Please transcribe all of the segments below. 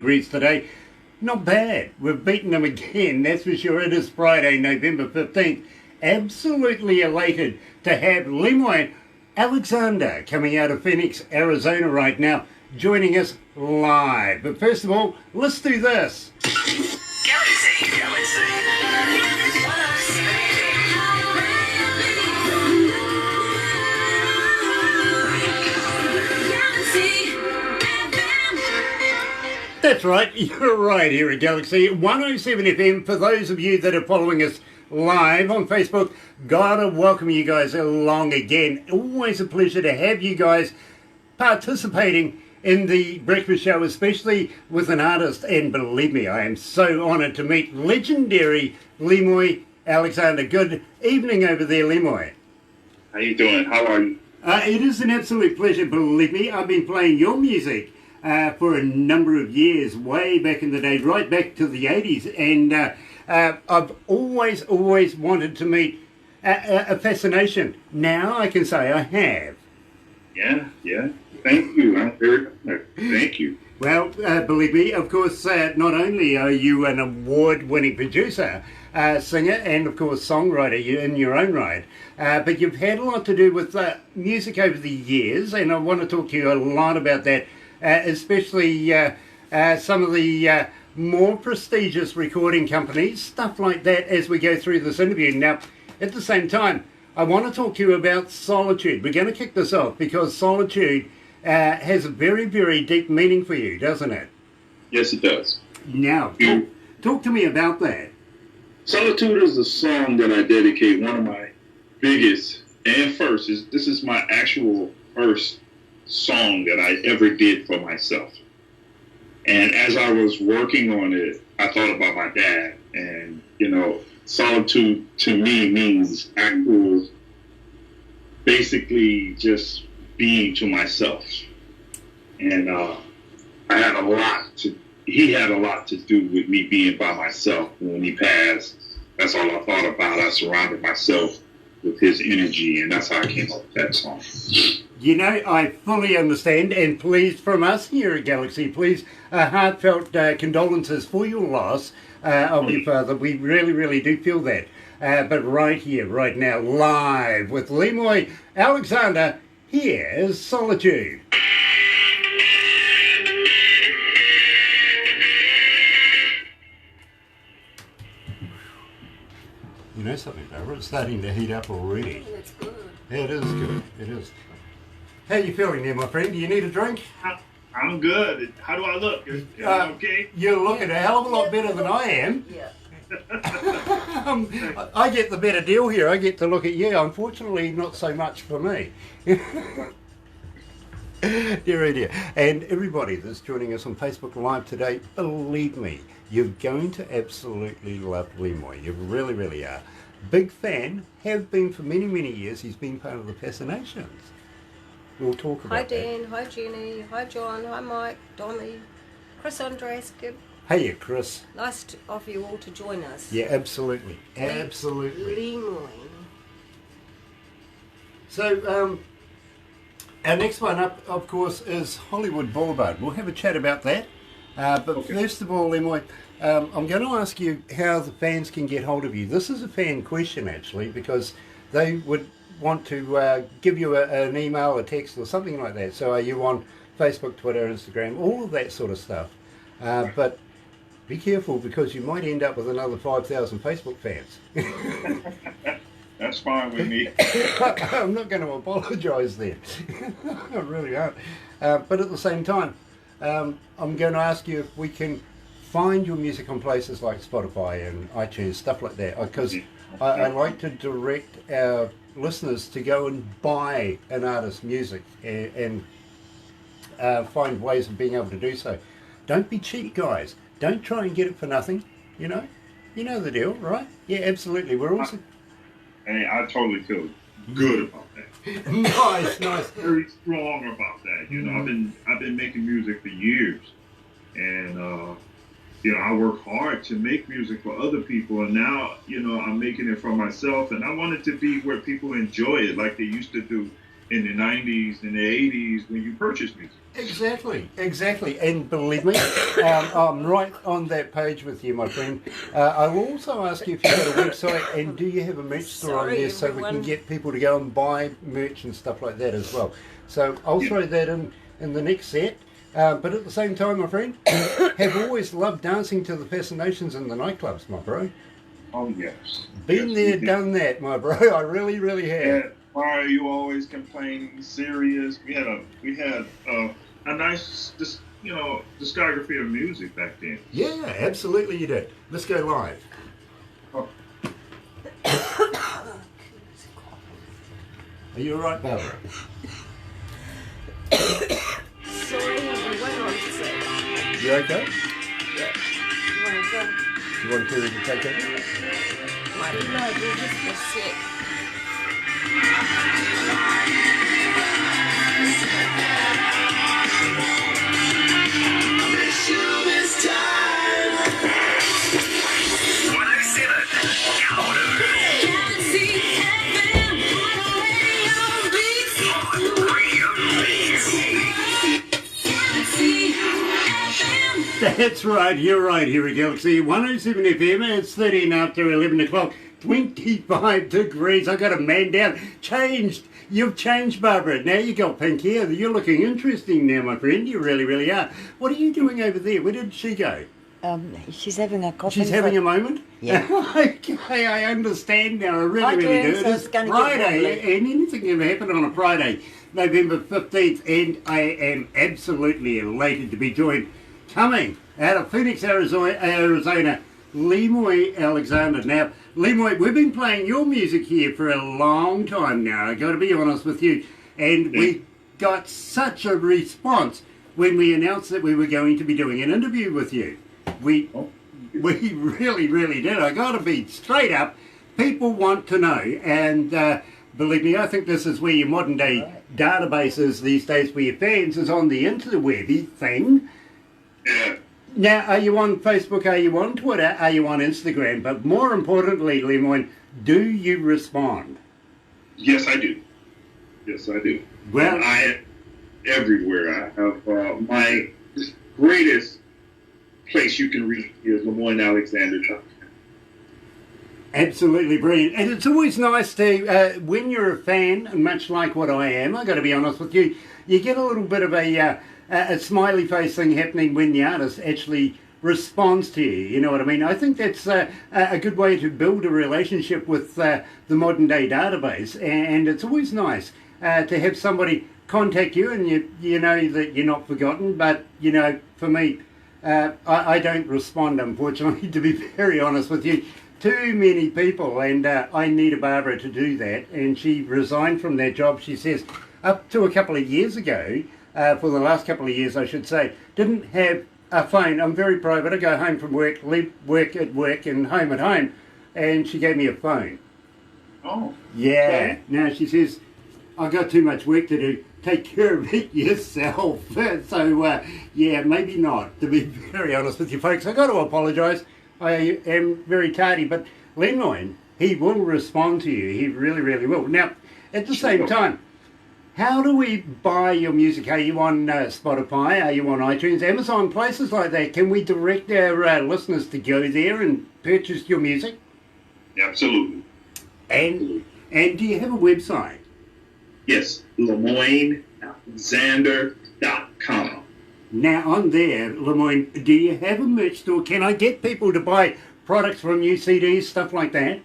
degrees today. Not bad. We've beaten them again, that's for sure. It is Friday, November 15th. Absolutely elated to have Leymone Alexander coming out of Phoenix, Arizona right now, joining us live. But first of all, let's do this. Galaxy. That's right, you're right here at Galaxy 107 FM. For those of you that are following us live on Facebook, gotta welcome you guys along again. Always a pleasure to have you guys participating in the breakfast show, especially with an artist. And believe me, I am so honoured to meet legendary Leymone Alexander. Good evening over there, Leymone. How you doing? How are you? It is an absolute pleasure, believe me. I've been playing your music for a number of years, way back in the day, right back to the 80s. And I've always wanted to meet a fascination. Now I can say I have. Yeah. Thank you. I'm very honored. Thank you. Well, believe me, of course, not only are you an award-winning producer, singer, and of course songwriter in your own right, but you've had a lot to do with music over the years, and I want to talk to you a lot about that, especially some of the more prestigious recording companies, stuff like that, as we go through this interview. Now, at the same time, I want to talk to you about solitude. We're going to kick this off because solitude has a very, very deep meaning for you, doesn't it? Yes, it does. Now, talk to me about that. Solitude is a song that I dedicate, one of my biggest and first. This is my actual first song that I ever did for myself. And as I was working on it, I thought about my dad. And, solitude to me means actual, basically just being to myself. And he had a lot to do with me being by myself. When he passed, that's all I thought about. I surrounded myself with his energy, and that's how I came up with that song. I fully understand, and please, from us here at Galaxy, please, heartfelt condolences for your loss of your father. We really, really do feel that. But right here, right now, live with Leymone Alexander, here's Solitude. You know something, Barbara? It's starting to heat up already. It's good. It is good. It is. How you feeling there, my friend? Do you need a drink? I'm good. How do I look? Am I okay? You're looking a hell of a lot better than I am. Yeah. I get the better deal here. I get to look at you. Unfortunately, not so much for me. Dear, oh dear. And everybody that's joining us on Facebook Live today, believe me, you're going to absolutely love Leymone. You really, really are. Big fan, have been for many, many years. He's been part of the Fascinations. We'll talk about that. Hi Dan, hi Jenny, hi John, hi Mike, Dommy, Chris Andres, good. Hey, Chris. Nice of you all to join us. Yeah, absolutely. Absolutely. Leymone. So, our next one up, of course, is Hollywood Boulevard. We'll have a chat about that. But okay. First of all, Leymone, I'm going to ask you how the fans can get hold of you. This is a fan question, actually, because they would want to give you an email, a text, or something like that. So are you on Facebook, Twitter, Instagram, all of that sort of stuff. But be careful, because you might end up with another 5,000 Facebook fans. That's fine with me. I'm not going to apologise there. I really aren't. But at the same time, I'm going to ask you if we can find your music on places like Spotify and iTunes, stuff like that, because I like to direct our listeners to go and buy an artist's music and find ways of being able to do so. Don't be cheap, guys. Don't try and get it for nothing. You know the deal, right? Yeah, absolutely. We're also. Hey, I totally feel good about that. Nice. Very strong about that. I've been making music for years, and I work hard to make music for other people, and now I'm making it for myself, and I want it to be where people enjoy it like they used to do in the 90s and the 80s when you purchased music. Exactly. And believe me, I'm right on that page with you, my friend. I will also ask you if you've got a website and do you have a merch store on there so we can get people to go and buy merch and stuff like that as well. So I'll throw that in the next set. But at the same time, my friend, have always loved dancing to the fascinations in the nightclubs, my bro. Oh, yes. Been there, done that, my bro. I really, really have. Yeah. Why are you always complaining? Serious? We had a nice, discography of music back then. Yeah, absolutely you did. Let's go live. Oh. Are you alright, Barbara? Sorry, we went on sick. You okay? Yeah. You want to go? You want to take it? No, we're just sick. That's right, you're right here at Galaxy 107 FM. It's 13 after 11 o'clock, 25 degrees. I got a man down. You've changed, Barbara. Now you got pink hair. You're looking interesting now, my friend. You really, really are. What are you doing over there? Where did she go? She's having a coffee. She's having a moment? Yeah. Okay, I understand now. I really, really do. So It's Friday, and anything can happen on a Friday, November 15th, and I am absolutely elated to be joined, coming out of Phoenix, Arizona, Leymone Alexander. Now, Leymone, we've been playing your music here for a long time now, I got to be honest with you, and we got such a response when we announced that we were going to be doing an interview with you. We really, really did. I got to be straight up. People want to know, and believe me, I think this is where your modern day database is these days for your fans, is on the interwebby thing. Yeah. Now, are you on Facebook? Are you on Twitter? Are you on Instagram? But more importantly, Leymone, do you respond? Yes, I do. Yes, I do. Well, and I am everywhere. I have my greatest place you can reach is Leymone Alexander. Absolutely brilliant. And it's always nice to, when you're a fan, and much like what I am, I've got to be honest with you, you get a little bit of a smiley face thing happening when the artist actually responds to you, you know what I mean? I think that's a good way to build a relationship with the modern day database, and it's always nice to have somebody contact you and you know that you're not forgotten, but, you know, for me, I don't respond, unfortunately, to be very honest with you. Too many people, and I need a Barbara to do that, and she resigned from that job, she says, up to a couple of years ago, for the last couple of years, I should say, didn't have a phone. I'm very private. I go home from work, leave work at work, and home at home, and she gave me a phone. Oh. Yeah. Okay. Now she says, I've got too much work to do. Take care of it yourself. So, yeah, maybe not, to be very honest with you folks. I've got to apologise. I am very tardy, but Leymone, he will respond to you. He really, really will. Now, at the same time, how do we buy your music? Are you on Spotify? Are you on iTunes, Amazon, places like that? Can we direct our listeners to go there and purchase your music? Absolutely. And do you have a website? Yes, LeymoneAlexander.com. Now, on there, Leymone, do you have a merch store? Can I get people to buy products from you, CDs, stuff like that?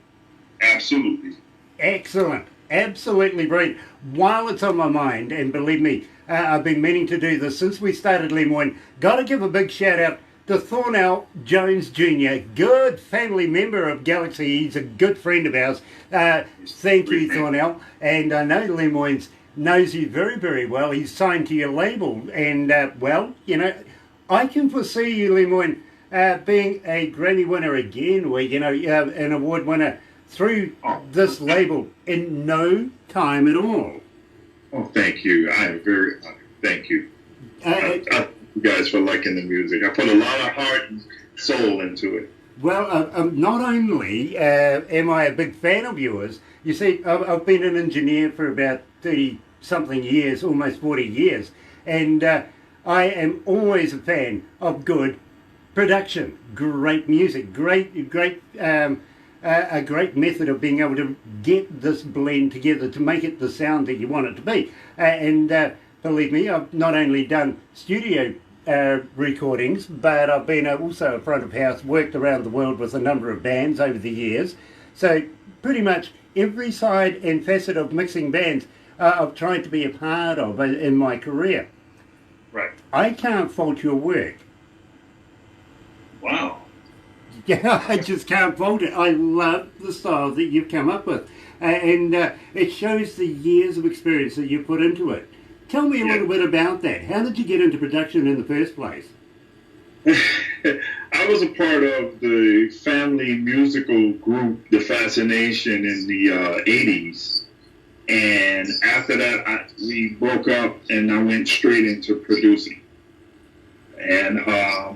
Absolutely. Excellent. Absolutely brilliant. While it's on my mind, and believe me, I've been meaning to do this since we started Leymone, got to give a big shout out to Thornell Jones Jr., good family member of Galaxy. He's a good friend of ours. Thank you, Thornell. And I know Leymone knows you very, very well. He's signed to your label. And, well, you know, I can foresee you, Leymone, being a Grammy winner again, or, you know, an award winner through this label in no time at all. Oh, thank you. I am very honored. Thank you. Thank you guys for liking the music. I put a lot of heart and soul into it. Well, not only am I a big fan of yours, you see, I've been an engineer for about 36 something years, almost 40 years, and I am always a fan of good production, great music, a great method of being able to get this blend together to make it the sound that you want it to be. Believe me, I've not only done studio recordings, but I've been also a front of house, worked around the world with a number of bands over the years. So pretty much every side and facet of mixing bands I've tried to be a part of in my career. Right. I can't fault your work. Wow. Yeah, I just can't fault it. I love the style that you've come up with. It shows the years of experience that you put into it. Tell me a little bit about that. How did you get into production in the first place? I was a part of the family musical group, The Fascination, in the 80s. And after that, we broke up and I went straight into producing. And I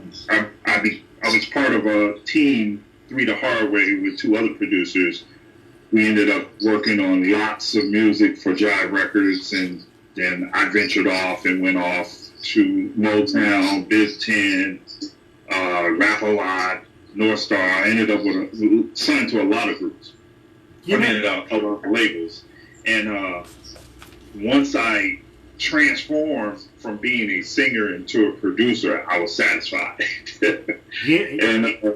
was part of a team, Three the Hard Way, with two other producers. We ended up working on lots of music for Jive Records, and then I ventured off and went off to Motown, Biz 10, Rap-A-Lot, North Star. I ended up signed to a lot of groups. I ended up a lot of labels. And once I transformed from being a singer into a producer, I was satisfied. And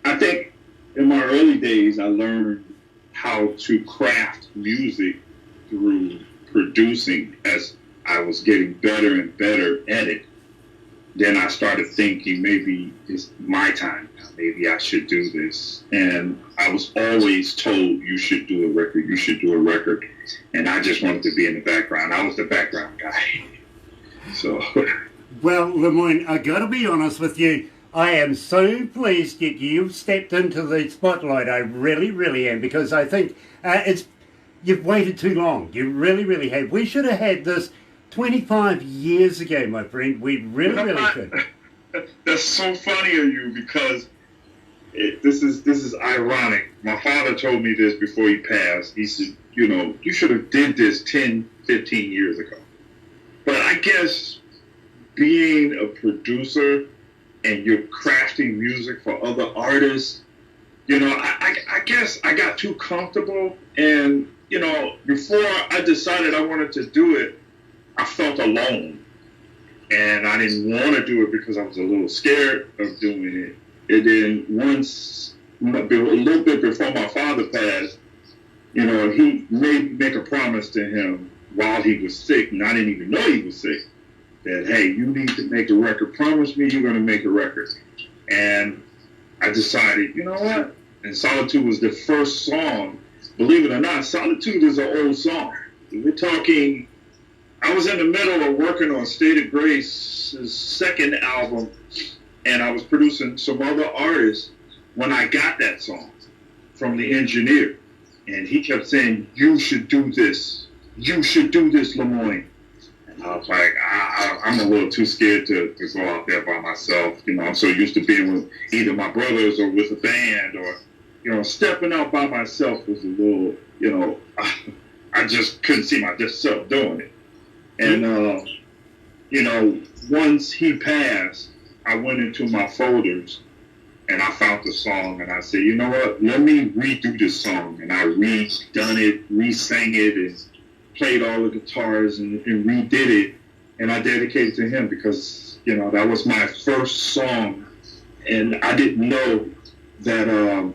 I think in my early days, I learned how to craft music through producing. As I was getting better and better at it, then I started thinking, maybe it's my time now. Maybe I should do this. And I was always told, you should do a record, you should do a record. And I just wanted to be in the background. I was the background guy. So. Well, Leymone, I got to be honest with you. I am so pleased that you've stepped into the spotlight. I really, really am, because I think you've waited too long. You really, really have. We should have had this 25 years ago, my friend. We really, really should. That's so funny of you, because this is ironic. My father told me this before he passed. He said, you should have did this 10, 15 years ago. But I guess being a producer and you're crafting music for other artists, I guess I got too comfortable. And, before I decided I wanted to do it, I felt alone. And I didn't want to do it because I was a little scared of doing it. And then once, a little bit before my father passed, he made make a promise to him while he was sick, and I didn't even know he was sick, that, hey, you need to make a record. Promise me you're going to make a record. And I decided, you know what? And Solitude was the first song. Believe it or not, Solitude is an old song. We're talking, I was in the middle of working on State of Grace's second album, and I was producing some other artists when I got that song from the engineer. And he kept saying, you should do this. You should do this, Leymone. And I was like, I'm a little too scared to go out there by myself. I'm so used to being with either my brothers or with a band, or, stepping out by myself was a little, I just couldn't see myself doing it. And, once he passed, I went into my folders and I found the song, and I said, you know what, let me redo this song. And I redone it, re-sang it, and played all the guitars and redid it. And I dedicated it to him because, that was my first song. And I didn't know that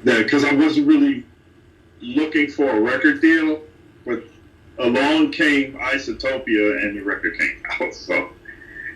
because I wasn't really looking for a record deal, but along came Isotopia and the record came out. So.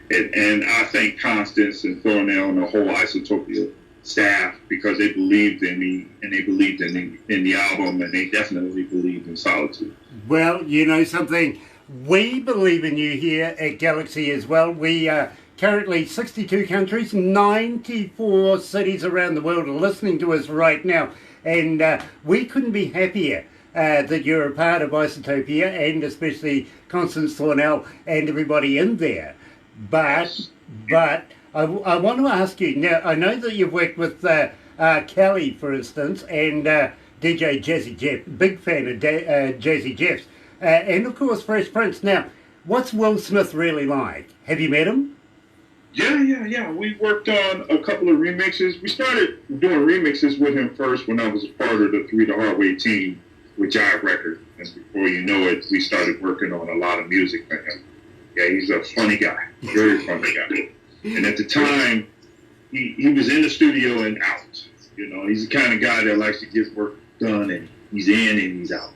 And I thank Constance and Thornell and the whole Isotopia staff, because they believed in me, and they believed in the album, and they definitely believed in Solitude. Well, you know something, we believe in you here at Galaxy as well. We are currently 62 countries, 94 cities around the world are listening to us right now, and we couldn't be happier that you're a part of Isotopia, and especially Constance Thornell and everybody in there. But I want to ask you, now I know that you've worked with Kelly, for instance, and DJ Jazzy Jeff, big fan of Jazzy Jeff's, and of course Fresh Prince. Now, what's Will Smith really like? Have you met him? Yeah. We worked on a couple of remixes. We started doing remixes with him first when I was a part of the Three the Hard Way team with Jive Records. And before you know it, we started working on a lot of music for him. Yeah, he's a funny guy. Very funny guy. And at the time, he was in the studio and out. You know, he's the kind of guy that likes to get work done, and he's in and he's out.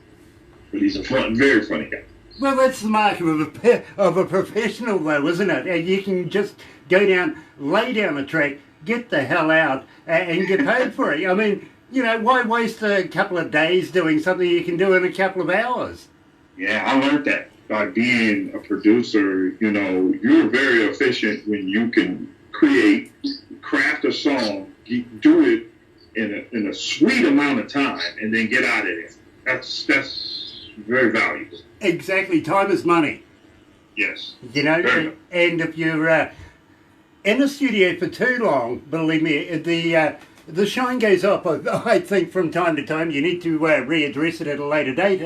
But he's a very funny guy. Well, that's the mark of a professional, though, isn't it? And you can just go down, lay down a track, get the hell out, and get paid for it. I mean, you know, why waste a couple of days doing something you can do in a couple of hours? Yeah, I learned that by being a producer. You know, you're very efficient when you can craft a song, do it in a sweet amount of time, and then get out of it. That's very valuable. Exactly. Time is money. Yes. You know, and if you're in the studio for too long, believe me, the shine goes up. I think from time to time you need to readdress it at a later date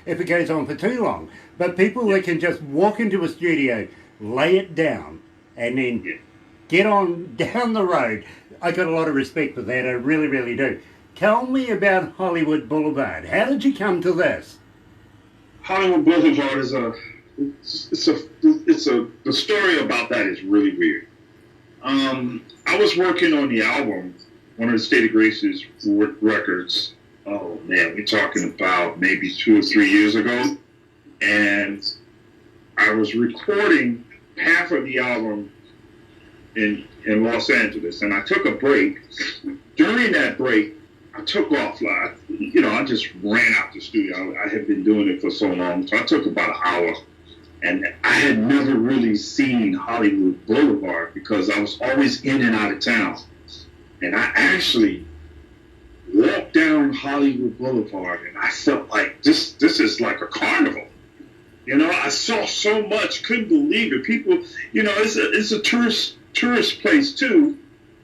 if it goes on for too long. But people that can just walk into a studio, lay it down, and then get on down the road, I got a lot of respect for that. I really, really do. Tell me about Hollywood Boulevard. How did you come to this? Hollywood Boulevard is the story about that is really weird. I was working on the album, one of the State of Grace's records. Oh man, we're talking about maybe 2 or 3 years ago, and I was recording half of the album in Los Angeles, and I took a break. During that break, I took off. I just ran out the studio. I had been doing it for so long, so I took about an hour. And I had never really seen Hollywood Boulevard because I was always in and out of town. And I actually walked down Hollywood Boulevard, and I felt like this is like a carnival. You know, I saw so much, couldn't believe it. People, you know, it's a tourist place too,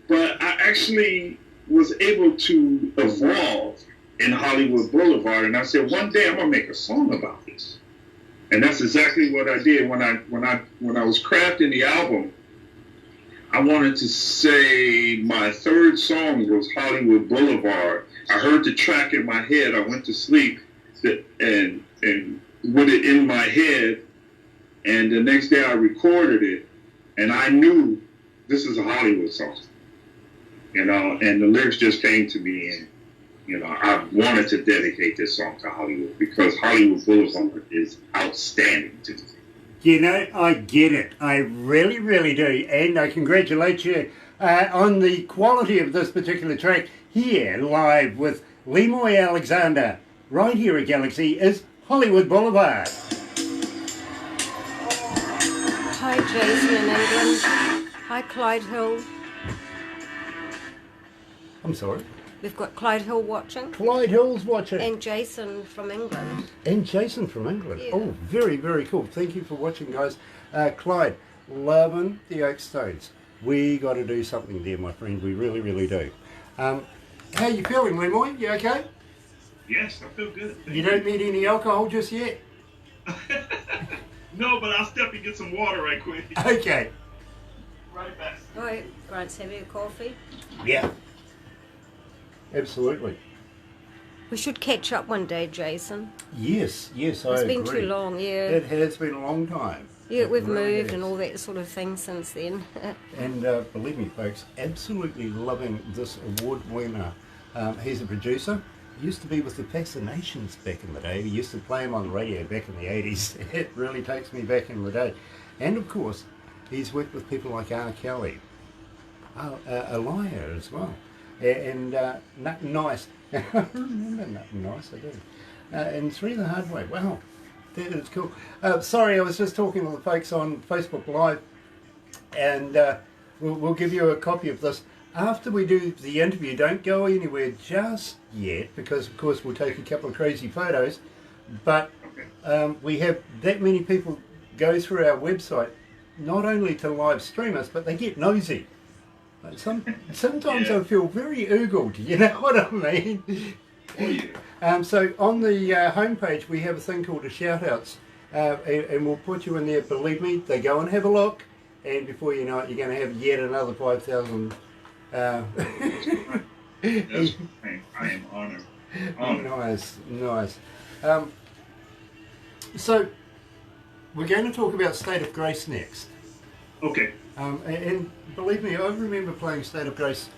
but I actually was able to evolve in Hollywood Boulevard, and I said, one day I'm gonna make a song about this. And that's exactly what I did when I was crafting the album. I wanted to say my third song was Hollywood Boulevard. I heard the track in my head. I went to sleep and with it in my head. And the next day I recorded it, and I knew this is a Hollywood song. You know, and the lyrics just came to me, and you know, I wanted to dedicate this song to Hollywood because Hollywood Boulevard is outstanding to me. You know, I get it. I really, really do. And I congratulate you on the quality of this particular track here, live with Leymone Alexander, right here at Galaxy, is Hollywood Boulevard. Hi, Jason in England. Hi, Clyde Hill. I'm sorry. We've got Clyde Hill watching. Clyde Hill's watching. And Jason from England. And Jason from England. Yeah. Oh, very, very cool. Thank you for watching, guys. Clyde, loving the Oak Stones. We got to do something there, my friend. We really, really do. How you feeling, Leymone? You okay? Yes, I feel good. You don't need any alcohol just yet? No, but I'll step and get some water right quick. Okay. Right back. All right, Grant's having a coffee. Yeah. Absolutely. We should catch up one day, Jason. Yes, I agree. It's been too long, yeah. It has been a long time. Yeah, It we've really moved has. and all that sort of thing since then. And believe me, folks, absolutely loving this award winner. He's a producer. He used to be with the Fascinations back in the day. He used to play him on the radio back in the 80s. It really takes me back in the day. And of course, he's worked with people like R. Kelly, a liar as well. And Nothing Nice. I remember Nothing Nice, I do. And Three the Hard Way. Wow, that is cool. Sorry, I was just talking to the folks on Facebook Live, and we'll give you a copy of this after we do the interview. Don't go anywhere just yet, because of course we'll take a couple of crazy photos, but we have that many people go through our website, not only to live stream us, but they get nosy. Sometimes I feel very oogled, you know what I mean? Oh, yeah. So on the homepage, we have a thing called a shout-outs, and we'll put you in there. Believe me, they go and have a look, and before you know it, you're going to have yet another 5,000. That's fine. I am honored. Nice. So we're going to talk about State of Grace next. Okay. And believe me, I remember playing State of Grace.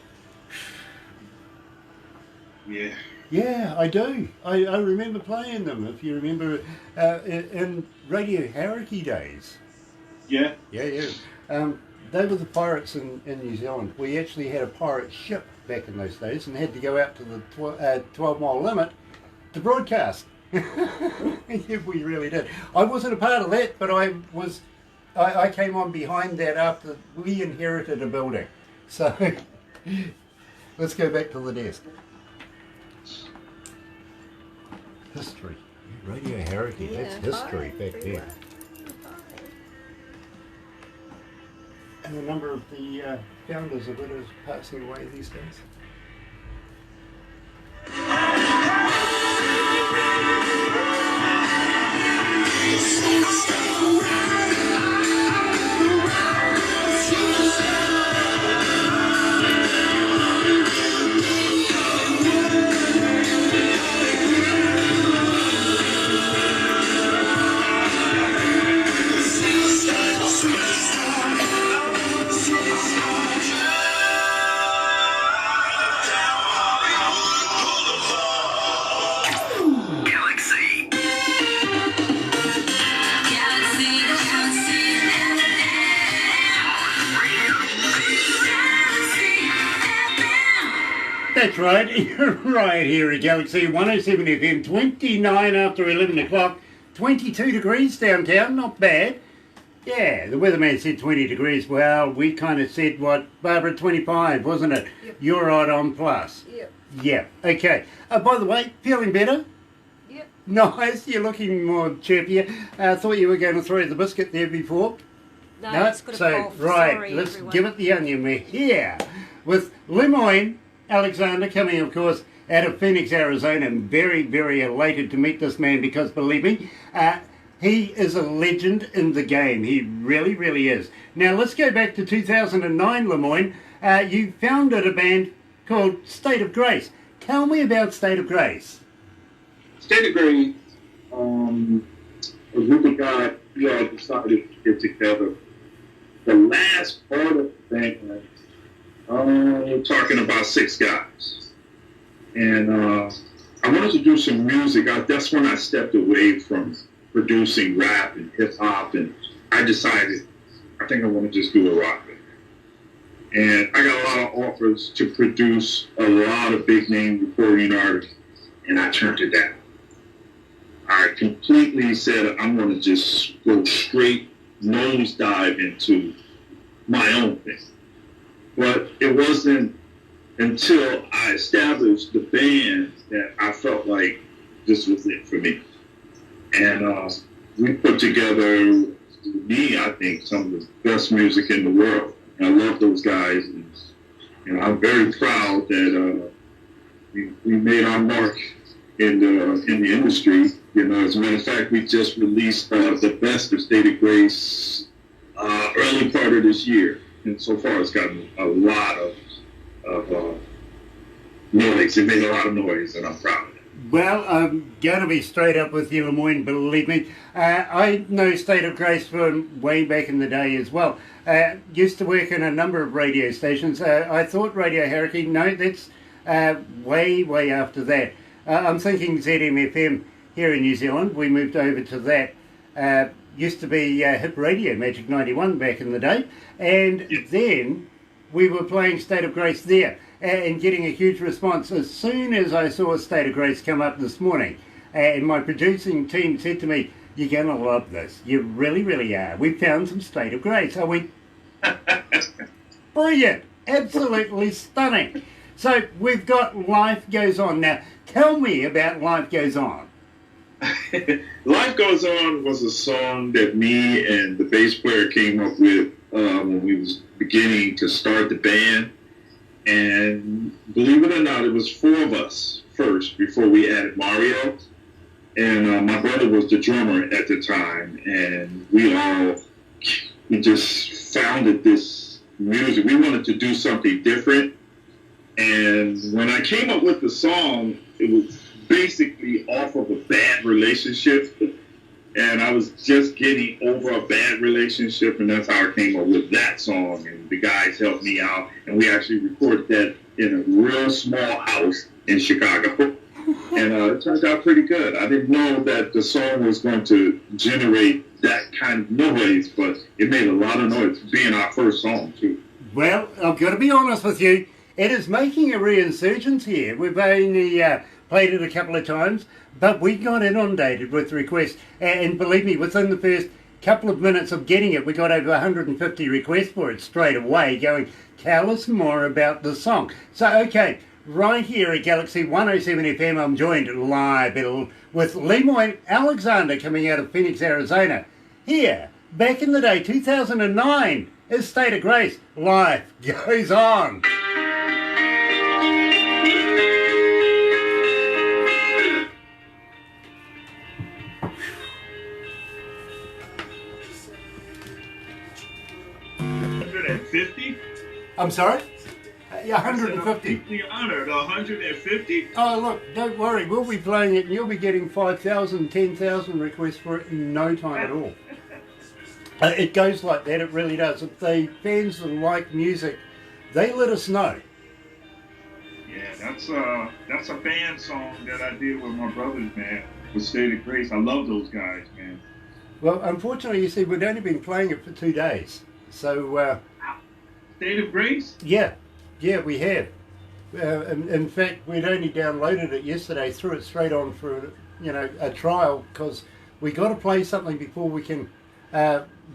Yeah. Yeah, I do. I remember playing them, if you remember, in Radio Hierarchy days. Yeah. Yeah. They were the pirates in New Zealand. We actually had a pirate ship back in those days and had to go out to the 12-mile limit to broadcast. Yeah, we really did. I wasn't a part of that, but I came on behind that after we inherited a building. So let's go back to the desk. History. Radio Hierarchy, that's history back there. And a number of the founders of it is passing away these days. That's right, you're right here at Galaxy 107 FM, 29 after 11 o'clock, 22 degrees downtown, not bad. Yeah, the weatherman said 20 degrees. Well, we kind of said, what, Barbara, 25, wasn't it? Yep. You're right on plus. Yep. Yeah, okay. By the way, feeling better? Yep. Nice, you're looking more chirpier. I thought you were going to throw the biscuit there before. No, it's got a so, cough. right, Sorry, let's everyone. give it the onion. We're here with Leymone Alexander, coming, of course, out of Phoenix, Arizona. I'm very, very elated to meet this man because, believe me, he is a legend in the game. He really, really is. Now, let's go back to 2009, Leymone. You founded a band called State of Grace. Tell me about State of Grace. State of Grace, a group of guys, we all decided to get together. The last part of the band, we're talking about 6 guys. And I wanted to do some music. That's when I stepped away from producing rap and hip-hop, and I decided I think I want to just do a rock band. And I got a lot of offers to produce a lot of big-name recording artists, and I turned it down. I completely said I'm going to just go straight nosedive into my own thing. But it wasn't until I established the band that I felt like this was it for me. And we put together, me, I think, some of the best music in the world. And I love those guys. And I'm very proud that we made our mark in the industry. You know, as a matter of fact, we just released the best of State of Grace early part of this year. And so far, it's gotten a lot of noise. It made a lot of noise, and I'm proud of it. Well, I'm going to be straight up with you, Leymone, believe me. I know State of Grace from way back in the day as well. Used to work in a number of radio stations. I thought Radio Hierarchy, no, that's way after that. I'm thinking ZMFM here in New Zealand. We moved over to that. Used to be Hip Radio, Magic 91 back in the day. And then we were playing State of Grace there and getting a huge response. As soon as I saw State of Grace come up this morning, and my producing team said to me, "You're going to love this. You really, really are. We found some State of Grace." I went, brilliant, absolutely stunning. So we've got Life Goes On. Now, tell me about Life Goes On. Life Goes On was a song that me and the bass player came up with when we was beginning to start the band. And believe it or not, it was 4 of us, first before we added Mario. And my brother was the drummer at the time, and we just founded this music. We wanted to do something different. And when I came up with the song, it was basically off of a bad relationship. And I was just getting over a bad relationship, and that's how I came up with that song. And the guys helped me out, and we actually recorded that in a real small house in Chicago. And it turned out pretty good. I didn't know that the song was going to generate that kind of noise, but it made a lot of noise, being our first song, too. Well, I've got to be honest with you. It is making a resurgence here. We've only played it a couple of times, but we got inundated with requests. And believe me, within the first couple of minutes of getting it, we got over 150 requests for it straight away, going, tell us more about the song. So, okay, right here at Galaxy 107 FM, I'm joined live with Leymone Alexander coming out of Phoenix, Arizona. Here, back in the day, 2009, is State of Grace. Life goes on. I'm sorry? Yeah, 150. The honor, the 150? Oh, look, don't worry. We'll be playing it and you'll be getting 5,000, 10,000 requests for it in no time at all. It goes like that, it really does. If the fans that like music, they let us know. Yeah, that's a band song that I did with my brothers, man, with State of Grace. I love those guys, man. Well, unfortunately, you see, we've only been playing it for 2 days. So, State of Grace? Yeah, we have. In fact, we'd only downloaded it yesterday, threw it straight on for, a trial, because we got to play something before we can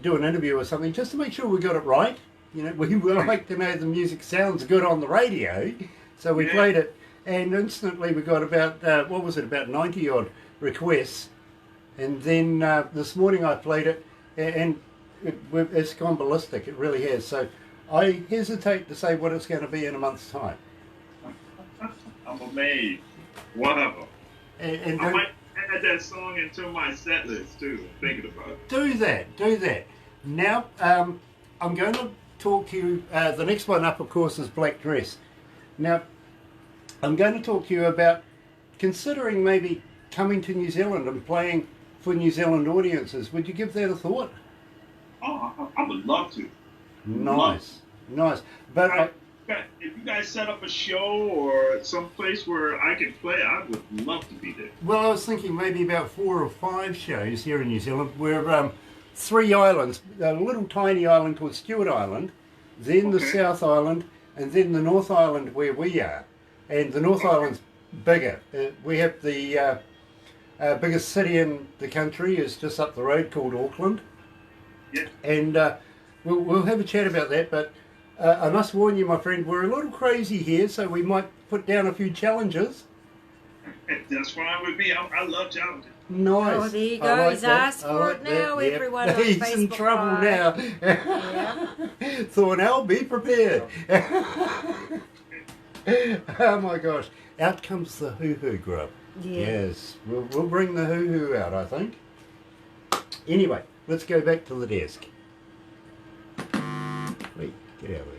do an interview or something, just to make sure we got it right. We like to know the music sounds good on the radio, so we played it, and instantly we got about, about 90 odd requests, and then this morning I played it, and it's gone ballistic, it really has. So I hesitate to say what it's going to be in a month's time. I'm amazed. Whatever. And I might add that song into my set list too. I'm thinking about it. Do that. Now, I'm going to talk to you. The next one up, of course, is Black Dress. Now, I'm going to talk to you about considering maybe coming to New Zealand and playing for New Zealand audiences. Would you give that a thought? Oh, I would love to. Nice. But if you guys set up a show or some place where I can play, I would love to be there. Well, I was thinking maybe about 4 or 5 shows here in New Zealand. We're 3 islands, a little tiny island called Stewart Island, then the South Island, and then the North Island where we are. And the North Island's bigger. We have the biggest city in the country is just up the road, called Auckland. Yeah. And we'll have a chat about that, but I must warn you, my friend, we're a little crazy here, so we might put down a few challenges. That's fine with me. I love challenges. Nice. Oh, there you go. Like He's that. asked for it now. Yep. Everyone on He's Facebook in trouble Live. now. Yeah. Thornell, be prepared. Oh my gosh. Out comes the hoo-hoo grub. Yeah. Yes. We'll bring the hoo-hoo out, I think. Anyway, let's go back to the desk. Wait, get out of there.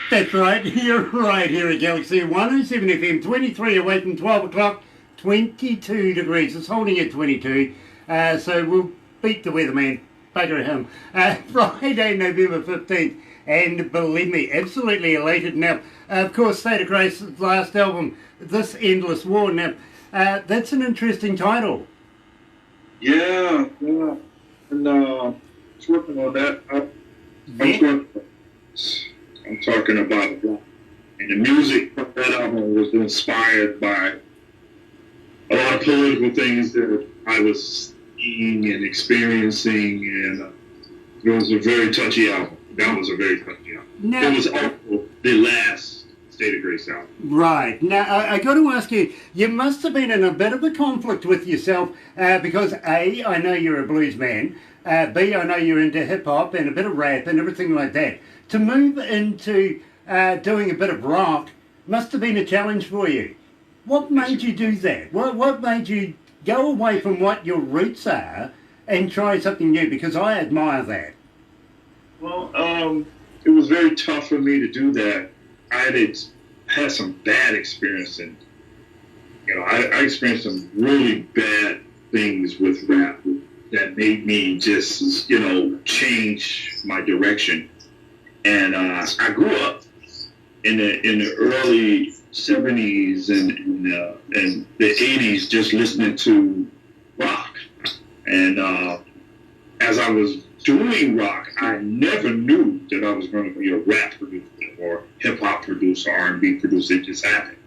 That's right, you're right here at Galaxy 107 FM, 23 away from 12 o'clock, 22 degrees. It's holding at 22, so we'll beat the weatherman bugger him. Friday, November 15th. And believe me, absolutely elated. Now, of course, State of Grace's last album, This Endless War. Now, that's an interesting title. Yeah. And I was working on that. I'm talking about it. And the music from that album was inspired by a lot of political things that I was seeing and experiencing, and it was a very touchy album. That was a very touchy album. Now, it was also the last State of Grace album. Right. Now, I got to ask you, you must have been in a bit of a conflict with yourself because A, I know you're a blues man, B, I know you're into hip-hop and a bit of rap and everything like that. To move into doing a bit of rock must have been a challenge for you. What made you do that? What made you go away from what your roots are and try something new? Because I admire that. Well, it was very tough for me to do that. I had some bad experience, and I experienced some really bad things with rap that made me just change my direction. And I grew up in the early 70s and the 80s just listening to rock. And as I was doing rock, I never knew that I was going to be a rap producer or hip-hop producer, R&B producer. It just happened.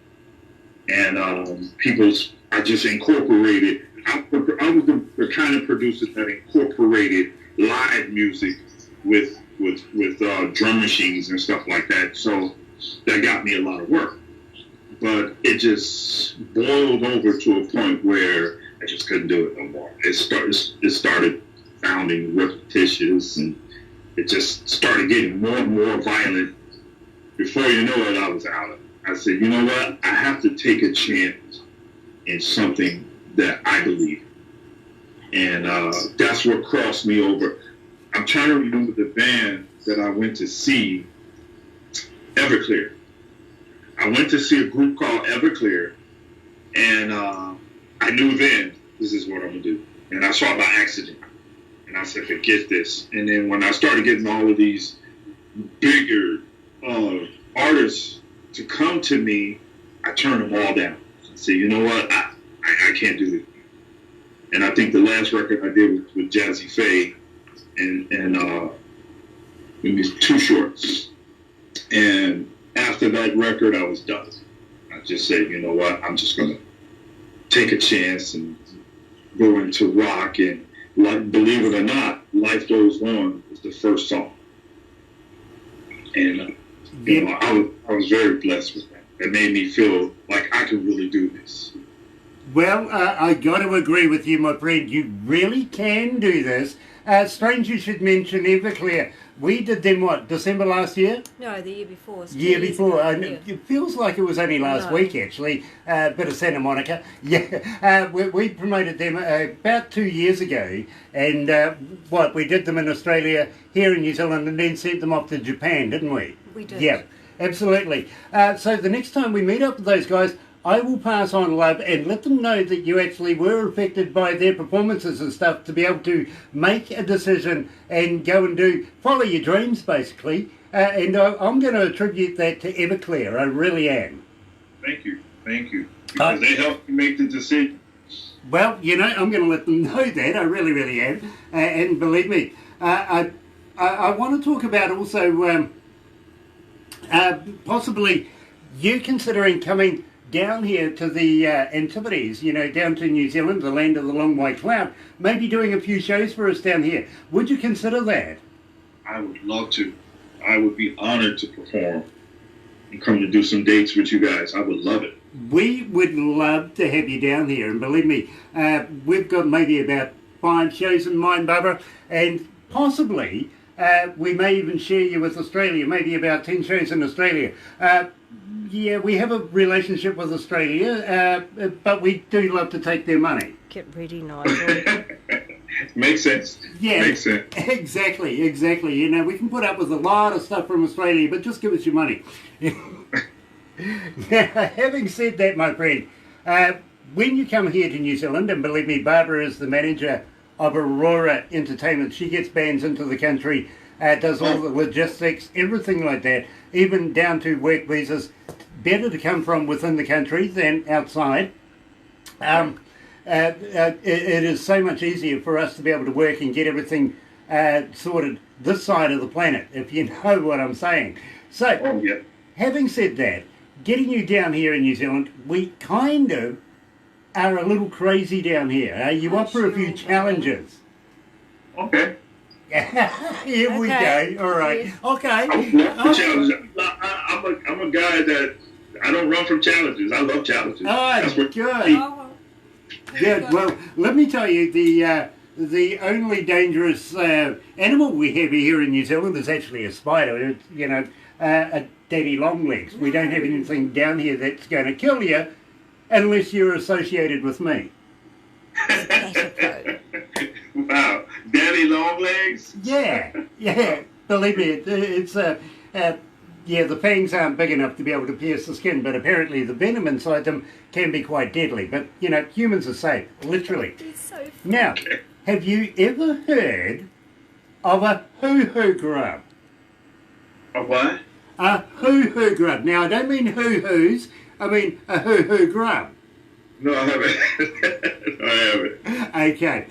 And I just incorporated, I was the kind of producer that incorporated live music with drum machines and stuff like that. So that got me a lot of work. But it just boiled over to a point where I just couldn't do it no more. It started sounding repetitious, and it just started getting more and more violent. Before you know it, I was out of it. I said, you know what? I have to take a chance in something that I believe in. And that's what crossed me over. I'm trying to remember the band that I went to see, Everclear. I went to see a group called Everclear, and I knew then, this is what I'm going to do. And I saw it by accident. And I said, forget this. And then when I started getting all of these bigger artists to come to me, I turned them all down. I said, you know what? I can't do this. And I think the last record I did was with Jazzy Faye, and it was Too Short. And after that record, I was done. I just said, you know what? I'm just going to take a chance and go into rock. And believe it or not, Life Goes On was the first song. And I was very blessed with that. It made me feel like I could really do this. Well, I got to agree with you, my friend. You really can do this. Strange you should mention Everclear. We did them, December last year? No, the year before. Year before. Yeah. It feels like it was only last week, actually. Bit of Santa Monica. Yeah, we promoted them about 2 years ago. And we did them in Australia, here in New Zealand, and then sent them off to Japan, didn't we? We did. Yeah, absolutely. So the next time we meet up with those guys, I will pass on love and let them know that you actually were affected by their performances and stuff to be able to make a decision and go and follow your dreams, basically. And I'm going to attribute that to Everclear. I really am. Thank you. Because they helped me make the decision. Well, I'm going to let them know that. I really, really am. And believe me, I want to talk about also possibly you considering coming down here to the Antipodes, down to New Zealand, the land of the long white cloud, maybe doing a few shows for us down here. Would you consider that? I would love to. I would be honored to perform and come to do some dates with you guys. I would love it. We would love to have you down here, and believe me, we've got maybe about 5 shows in mind, Barbara, and possibly we may even share you with Australia, maybe about 10 shows in Australia. Yeah, we have a relationship with Australia, but we do love to take their money. Get ready, Nigel. Makes sense. Yeah, makes sense. Exactly. We can put up with a lot of stuff from Australia, but just give us your money. Now, having said that, my friend, when you come here to New Zealand, and believe me, Barbara is the manager of Aurora Entertainment. She gets bands into the country, does all the logistics, everything like that, even down to work visas. Better to come from within the country than outside. It is so much easier for us to be able to work and get everything sorted this side of the planet, if you know what I'm saying. So, having said that, getting you down here in New Zealand, we kind of are a little crazy down here. Are you up for a few challenges? Okay. Here we go. All right. Yes. Okay. I'm a guy that I don't run from challenges. I love challenges. Oh, good. Oh, Good. Well, let me tell you, the only dangerous animal we have here in New Zealand is actually a spider. It's, a daddy long legs. We don't have anything down here that's going to kill you unless you're associated with me. Wow, daddy long legs. Yeah. Believe me, it's the fangs aren't big enough to be able to pierce the skin, but apparently the venom inside them can be quite deadly. But, humans are safe, literally. it's so fun. Now, have you ever heard of a hoo-hoo grub? A what? A hoo-hoo grub. Now, I don't mean hoo-hoos, I mean a hoo-hoo grub. No, I haven't. Okay.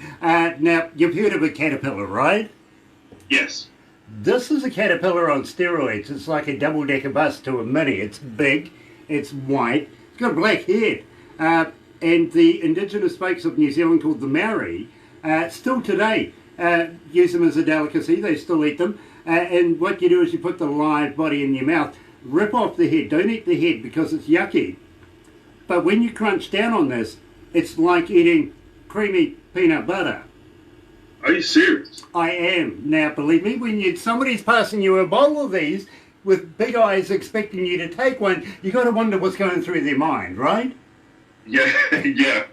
Now, you've heard of a caterpillar, right? Yes. This is a caterpillar on steroids. It's like a double-decker bus to a mini. It's big, it's white, it's got a black head. And the indigenous folks of New Zealand called the Maori, still today use them as a delicacy. They still eat them. And what you do is you put the live body in your mouth, rip off the head. Don't eat the head because it's yucky. But when you crunch down on this, it's like eating creamy peanut butter. Are you serious? I am. Now, believe me, when somebody's passing you a bowl of these with big eyes expecting you to take one, you got to wonder what's going through their mind, right? Yeah, yeah.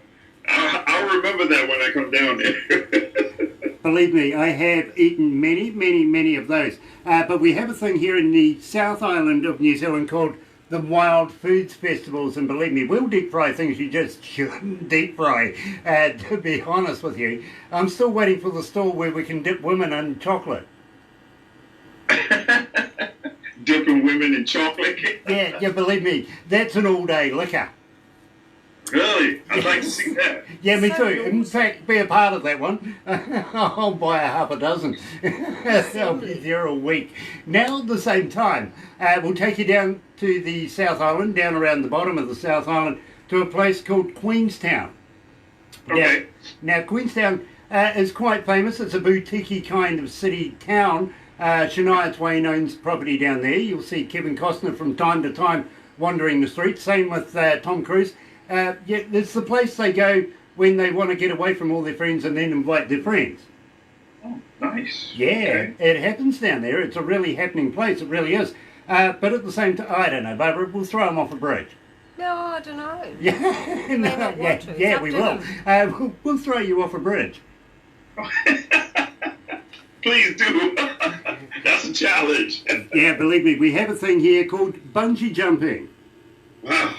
I'll remember that when I come down there. Believe me, I have eaten many of those. But we have a thing here in the South Island of New Zealand called the Wild Foods Festivals, and believe me, we'll deep fry things you just shouldn't deep fry, to be honest with you. I'm still waiting for the store where we can dip women in chocolate. Dipping women in chocolate? Yeah, believe me, that's an all-day liquor. Really? I'd like to see that. Yeah, me too. In fact, be a part of that one. I'll buy a half a dozen. I'll be there a week. Now, at the same time, we'll take you down to the South Island, down around the bottom of the South Island, to a place called Queenstown. Okay. Now Queenstown is quite famous. It's a boutique kind of city town. Shania Twain owns property down there. You'll see Kevin Costner from time to time wandering the streets. Same with Tom Cruise. It's the place they go when they want to get away from all their friends and then invite their friends. Oh, nice. Yeah, Okay. It happens down there. It's a really happening place. It really is. But at the same time, I don't know, Barbara, we'll throw them off a bridge. No, I don't know. Yeah, may not want to. It's yeah, up we to will. them. We'll throw you off a bridge. Please do. That's a challenge. Yeah, believe me, we have a thing here called bungee jumping. Wow.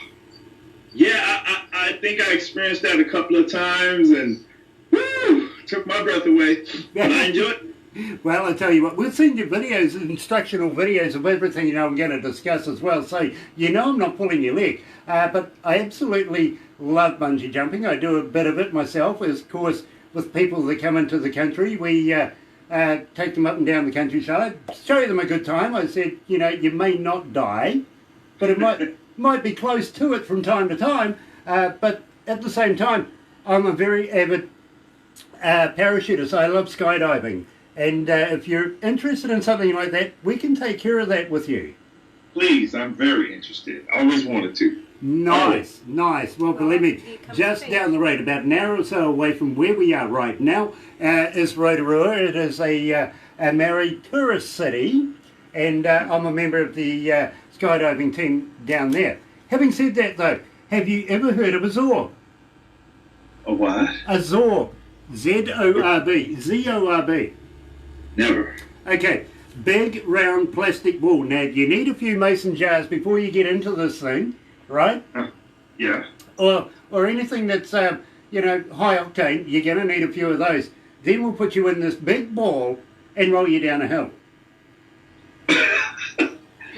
Yeah, I think I experienced that a couple of times and woo, took my breath away. But I enjoyed it. Well, I tell you what, we'll send you videos, instructional videos of everything I'm going to discuss as well. So I'm not pulling your leg. But I absolutely love bungee jumping. I do a bit of it myself. As of course, with people that come into the country, we take them up and down the countryside, show them a good time. I said, you may not die, but it might be close to it from time to time. But at the same time, I'm a very avid parachutist. I love skydiving. And if you're interested in something like that, we can take care of that with you. Please, I'm very interested. I always wanted to. Nice. Well, believe me, here comes just the down the road, about an hour or so away from where we are right now, is Rotorua. It is a Maori tourist city, and I'm a member of the skydiving team down there. Having said that, though, have you ever heard of a Zorb? A what? A Zorb. Z-O-R-B. Z-O-R-B. Never. Okay, big round plastic ball. Now, you need a few mason jars before you get into this thing, right? Yeah. Or anything that's, high octane, you're going to need a few of those. Then we'll put you in this big ball and roll you down a hill.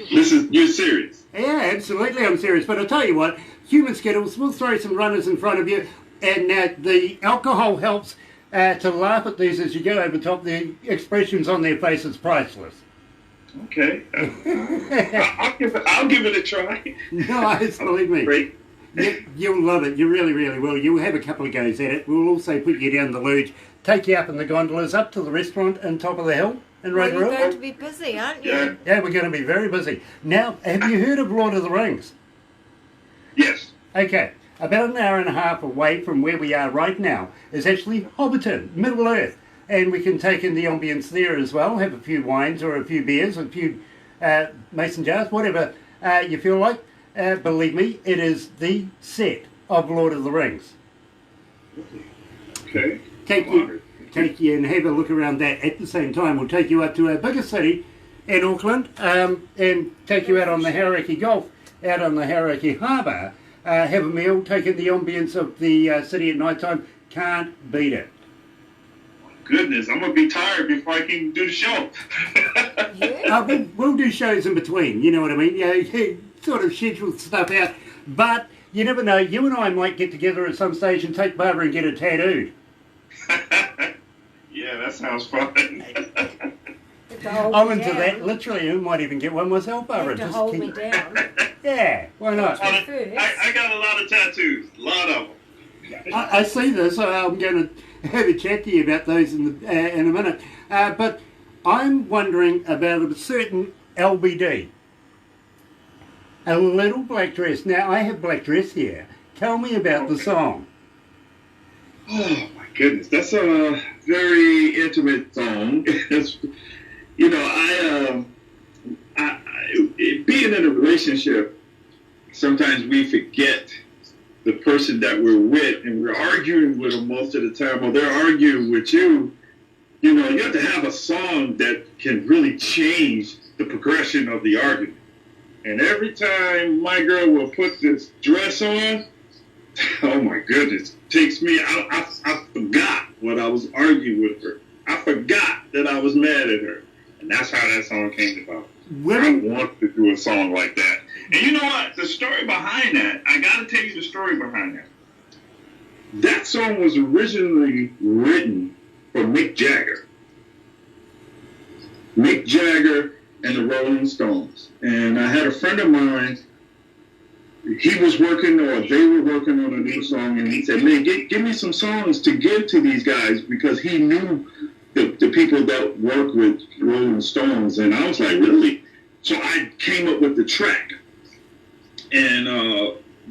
You're serious? Yeah, absolutely, I'm serious. But I'll tell you what, human skittles, we'll throw some runners in front of you, and the alcohol helps to laugh at these as you go over top. The expressions on their faces priceless. Okay. I'll give it a try. Nice, believe me. Great. You'll love it. You really, really will. You'll have a couple of goes at it. We'll also put you down the luge, take you up in the gondolas, up to the restaurant on top of the hill, and Well, right you're around. going to be busy, aren't you? Yeah. Yeah, we're going to be very busy. Now, have you heard of Lord of the Rings? Yes. Okay, about an hour and a half away from where we are right now is actually Hobbiton, Middle Earth. And we can take in the ambience there as well, have a few wines or a few beers, a few mason jars, whatever you feel like. Believe me, it is the set of Lord of the Rings. Okay. Take you and have a look around that. At the same time, we'll take you up to our biggest city in Auckland and take you out on the Hauraki Gulf, out on the Hauraki Harbour, have a meal, take in the ambience of the city at night time. Can't beat it. Goodness, I'm going to be tired before I can do the show. Yeah. We'll do shows in between, you know what I mean? You sort of schedule stuff out. But you never know, you and I might get together at some stage and take Barbara and get her tattooed. Yeah, that sounds fun. I'm into that. Literally, I might even get one myself, Barbara. To hold me down. Yeah, why not? I got a lot of tattoos. A lot of them. I see this. I'm going to have a chat to you about those in a minute. But I'm wondering about a certain LBD. A little black dress. Now, I have black dress here. Tell me about the song. Oh, my goodness. That's a very intimate song. You know, being in a relationship, sometimes we forget the person that we're with, and we're arguing with them most of the time, or they're arguing with you. You know, you have to have a song that can really change the progression of the argument. And every time my girl will put this dress on, oh my goodness, takes me, I forgot what I was arguing with her. I forgot that I was mad at her. And that's how that song came about. I wanted to do a song like that. And you know what? The story behind that, I got to tell you the story behind that. That song was originally written for Mick Jagger. Mick Jagger and the Rolling Stones. And I had a friend of mine, he was working, or they were working on a new song, and he said, man, give me some songs to give to these guys, because he knew the people that work with Rolling Stones. And I was like, really? So I came up with the track. And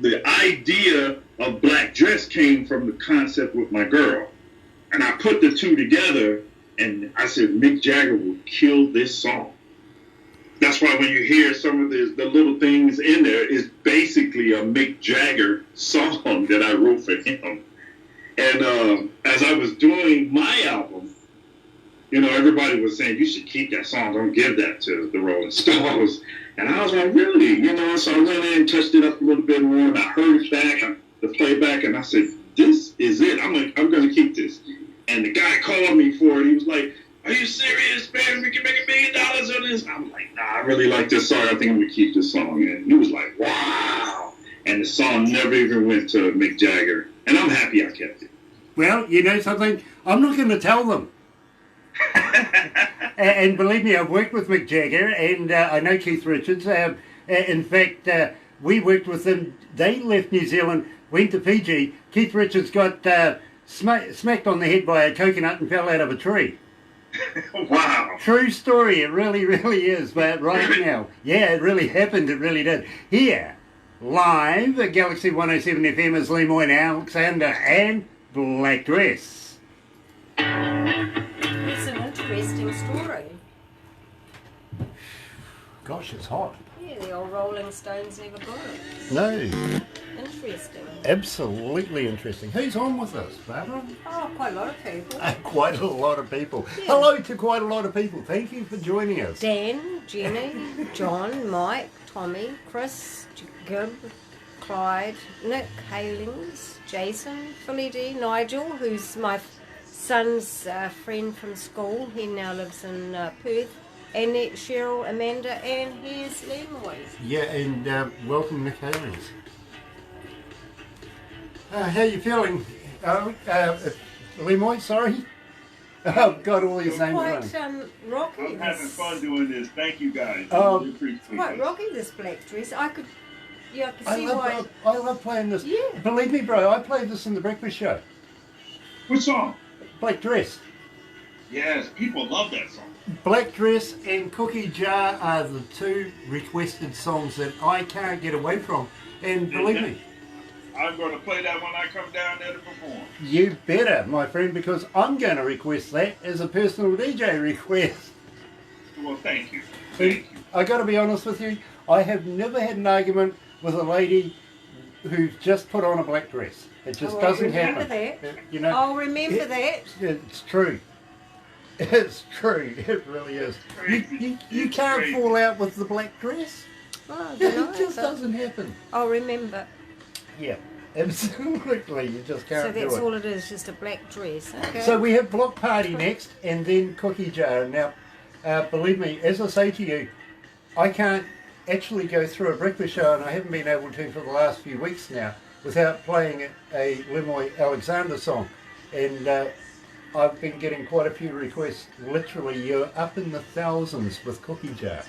the idea of Black Dress came from the concept with my girl. And I put the two together, and I said, Mick Jagger will kill this song. That's why when you hear some of the little things in there, it's basically a Mick Jagger song that I wrote for him. And as I was doing my album, you know, everybody was saying, you should keep that song. Don't give that to the Rolling Stones. And I was like, really? You know, so I went in and touched it up a little bit more, and I heard it back, the playback, and I said, this is it. I'm going to keep this. And the guy called me for it. He was like, are you serious, man? We can make $1 million on this. I'm like, nah, I really like this song. I think I'm going to keep this song. And he was like, wow. And the song never even went to Mick Jagger. And I'm happy I kept it. Well, you know something? I'm not going to tell them. And believe me, I've worked with Mick Jagger, and I know Keith Richards. In fact, we worked with them. They left New Zealand, went to Fiji. Keith Richards got smacked on the head by a coconut and fell out of a tree. Wow. True story. It really, really is. But right now, yeah, it really happened. It really did. Here, live at Galaxy 107 FM is Leymone Alexander and Black Dress. It's an interesting story. Gosh, it's hot. Yeah, the old Rolling Stones never got it. No. Interesting. Absolutely interesting. Who's on with us, Barbara? Oh, quite a lot of people. Quite a lot of people. Yeah. Hello to quite a lot of people. Thank you for joining us. Dan, Jenny, John, Mike, Tommy, Chris, Gib, Clyde, Nick, Halings, Jason, Philly D, Nigel, who's my son's friend from school. He now lives in Perth. Annette, Cheryl, Amanda, and here's Leymone. Yeah, and welcome, Nick Haynes. How you feeling? Leymone, sorry. I've got all these names wrong. Quite rocky. I'm having fun doing this. Thank you guys. It's quite rocky, this black dress. I could see why. I love playing this. Yeah. Believe me, bro, I played this in the breakfast show. What song? Black Dress. Yes, people love that song. Black Dress and Cookie Jar are the two requested songs that I can't get away from. And believe me, I'm going to play that when I come down there to perform. you better, my friend, because I'm going to request that as a personal DJ request. Well, thank you. Thank you. I got to be honest with you, I have never had an argument with a lady who's just put on a black dress. It just doesn't happen. That. You know, I'll remember that. It's true. It's true. It really is. You can't fall out with the black dress. Oh, It just doesn't happen. I'll remember. Yeah, absolutely. You just can't So do that's it. all it is, just a black dress. Okay. So we have Block Party next, and then Cookie Jar. Now, believe me, as I say to you, I can't actually go through a breakfast show, and I haven't been able to for the last few weeks now, without playing a Leymone Alexander song. And I've been getting quite a few requests. Literally, you're up in the thousands with Cookie Jar.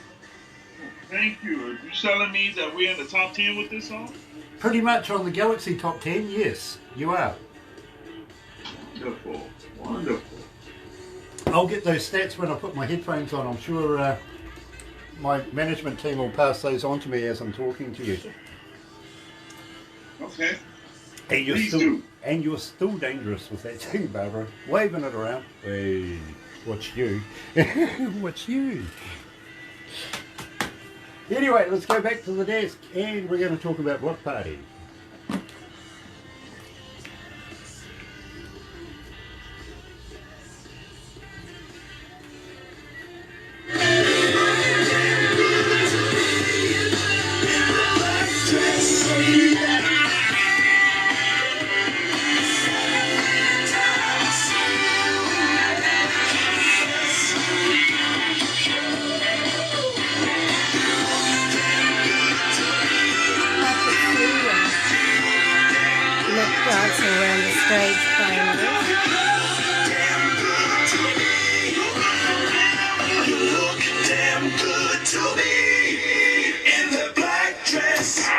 Thank you. Are you telling me that we're in the top 10 with this song? Pretty much on the Galaxy Top 10, yes, you are. Wonderful. Wonderful. I'll get those stats when I put my headphones on. I'm sure my management team will pass those on to me as I'm talking to you. Okay. And you're Please still, do. and you're still dangerous with that thing, Barbara. Waving it around. Hey, what's you? What's you? Anyway, let's go back to the desk, and we're going to talk about Block Party. Dancing around the stage playing this. Damn good to me in the black dress.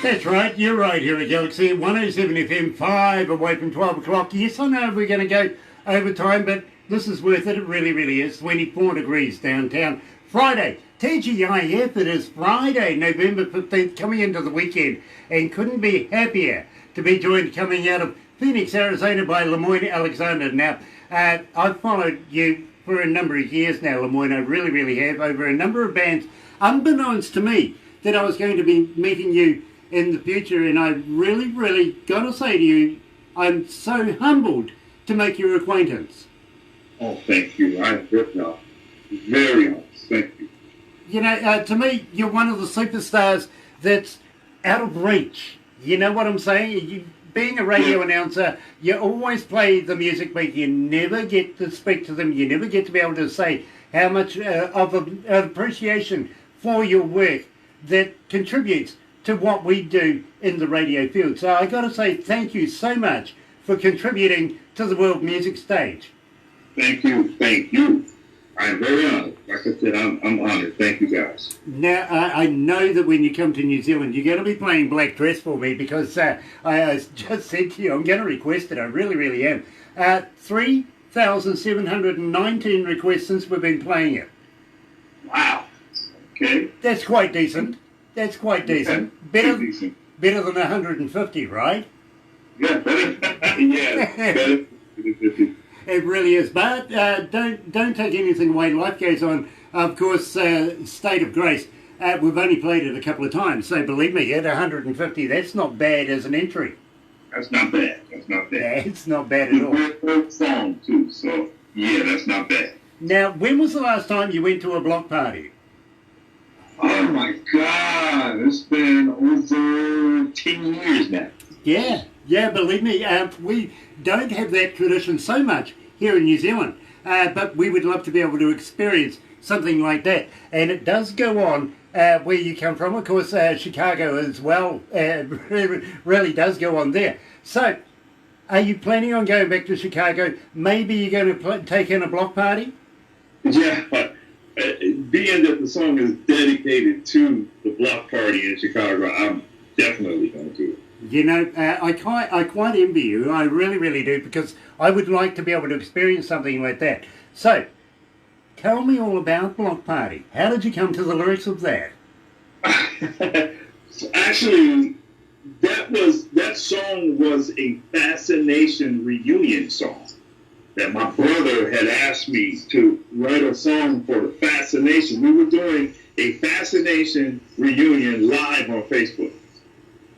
That's right, you're right here at Galaxy 107 FM, 5 away from 12 o'clock. Yes, I know we're going to go over time, but this is worth it. It really, really is. 24 degrees downtown. Friday, TGIF, it is Friday, November 15th, coming into the weekend, and couldn't be happier to be joined coming out of Phoenix, Arizona by Leymone Alexander. Now, I've followed you for a number of years now, Leymone. I really, really have, over a number of bands, unbeknownst to me that I was going to be meeting you in the future, and I really, really got to say to you, I'm so humbled to make your acquaintance. Oh, thank you. I'm very honest. Thank you. You know, to me, you're one of the superstars that's out of reach. You know what I'm saying? You, being a radio announcer, you always play the music, but you never get to speak to them. You never get to be able to say how much of an appreciation for your work that contributes to what we do in the radio field. So I got to say thank you so much for contributing to the world music stage. Thank you. Thank you. I'm very honored. Like I said, I'm honored. Thank you, guys. Now, I know that when you come to New Zealand, you're going to be playing Black Dress for me, because I just said to you, I'm going to request it. I really, really am. 3,719 requests since we've been playing it. Wow. Okay. That's quite decent. That's quite decent. Yeah, Better than 150, right? Yeah, better. Yeah, better. It really is. But don't take anything away. Life goes on. Of course, State of Grace, we've only played it a couple of times. So believe me, at 150, that's not bad as an entry. That's not bad. That's not bad. Yeah, it's not bad at all. Good song, too. So, yeah, that's not bad. Now, when was the last time you went to a block party? Oh, my God. It's been over 10 years now. Yeah, Yeah, believe me, we don't have that tradition so much here in New Zealand, but we would love to be able to experience something like that. And it does go on where you come from. Of course, Chicago as well really does go on there. So, are you planning on going back to Chicago? Maybe you're going to take in a block party? Yeah, being that the song is dedicated to the block party in Chicago, I'm definitely going to do it. You know, I quite envy you. I really, really do, because I would like to be able to experience something like that. So, tell me all about Block Party. How did you come to the lyrics of that? Actually, that song was a Fascination reunion song that my brother had asked me to write a song for the Fascination. We were doing a Fascination reunion live on Facebook.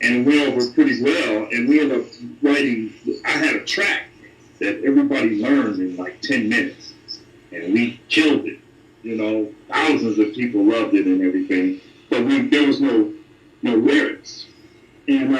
And it went over pretty well, and we ended up writing, I had a track that everybody learned in like 10 minutes, and we killed it. You know, thousands of people loved it and everything, but there was no lyrics. And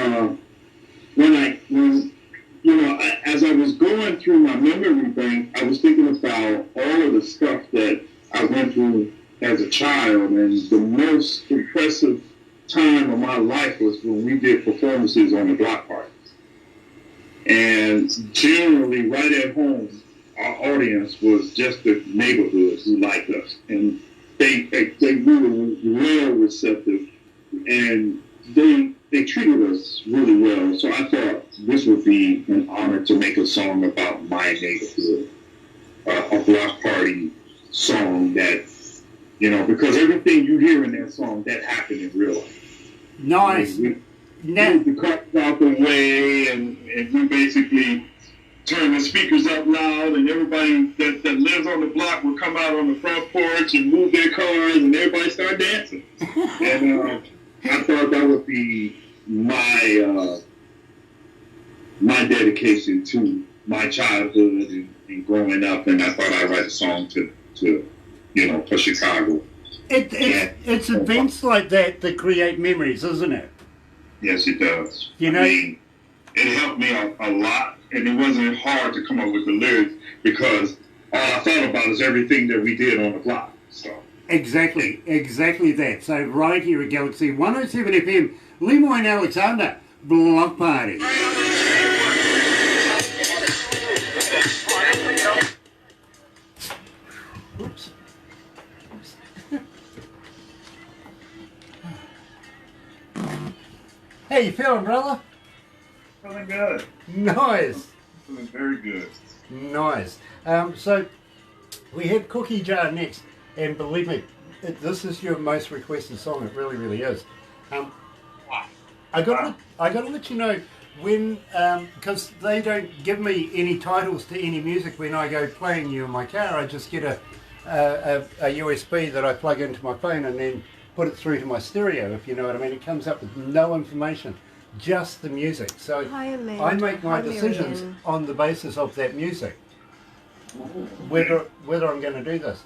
as I was going through my memory bank, I was thinking about all of the stuff that I went through as a child, and the most impressive time of my life was when we did performances on the block parties. And generally, right at home, our audience was just the neighborhood who liked us. And they were real receptive, and they treated us really well. So I thought this would be an honor to make a song about my neighborhood, a block party song that, you know, because everything you hear in that song, that happened in real life. Nice. We moved the cars out the way, and we basically turned the speakers up loud, and everybody that lives on the block would come out on the front porch and move their cars, and everybody started dancing. And I thought that would be my dedication to my childhood and growing up, and I thought I'd write a song to for Chicago. It's events like that create memories, isn't it? Yes, it does. You know, I mean, it helped me a lot, and it wasn't hard to come up with the lyrics because all I thought about is everything that we did on the block. So exactly that. So right here at Galaxy 107 FM, Leymone Alexander, Block Party. Oops. How you feeling, brother? feeling good. Nice. Feeling very good. Nice. So we have Cookie Jar next, and believe me, this is your most requested song. It really, really is. I got to let you know when, because they don't give me any titles to any music when I go playing you in my car. I just get a USB that I plug into my phone and then put it through to my stereo, if you know what I mean. It comes up with no information, just the music. So Hi, Amanda. I make my Hi, decisions Marianne. on the basis of that music, whether I'm going to do this.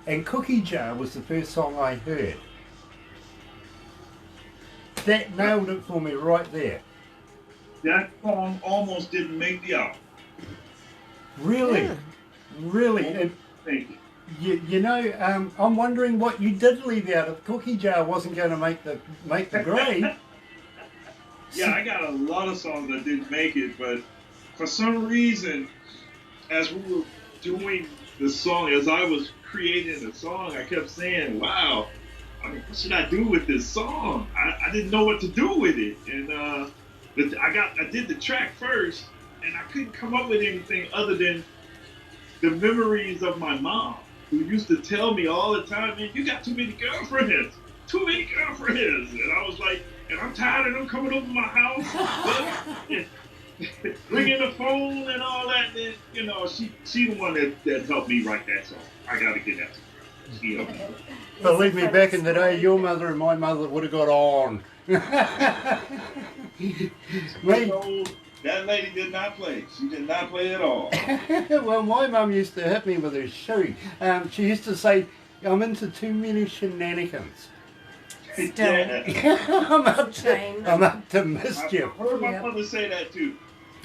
And Cookie Jar was the first song I heard. That nailed it for me right there. That song almost didn't make the album. Really? Yeah. Really? Thank you. You know, I'm wondering what you did leave out. If Cookie Jar wasn't going to make the grade. Yeah, I got a lot of songs that didn't make it, but for some reason, as we were doing the song, as I was creating the song, I kept saying, wow, I mean, what should I do with this song? I didn't know what to do with it. And I did the track first, and I couldn't come up with anything other than the memories of my mom, who used to tell me all the time, man, you got too many girlfriends. Too many girlfriends. And I was like, and I'm tired of them coming over my house, and ringing the phone and all that. And, you know, she the one that helped me write that song. I got to get that to her. She helped me. Believe me, back in the day, your mother and my mother would have got on. Mate, So, that lady did not play. She did not play at all. well, my mum used to hit me with her shoe. She used to say, I'm into too many shenanigans. Still. Yeah. I'm up Shame. to mischief. I heard my Yep. mother say that too.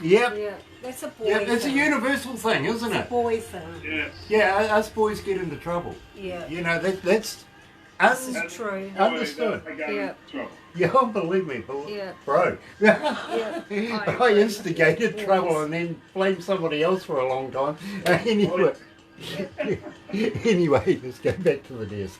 Yep. Yeah, that's a boy Yep. It's a thing. universal thing, isn't It's a it? boy thing. Yes. Yeah, us boys get into trouble. Yeah. You know, that's This is us. true. Understood. I got Yeah. in trouble. Yeah, oh, believe me, Yeah. bro. Yeah. I instigated Yes. trouble and then blamed somebody else for a long time. Anyway, anyway, let's go back to the desk.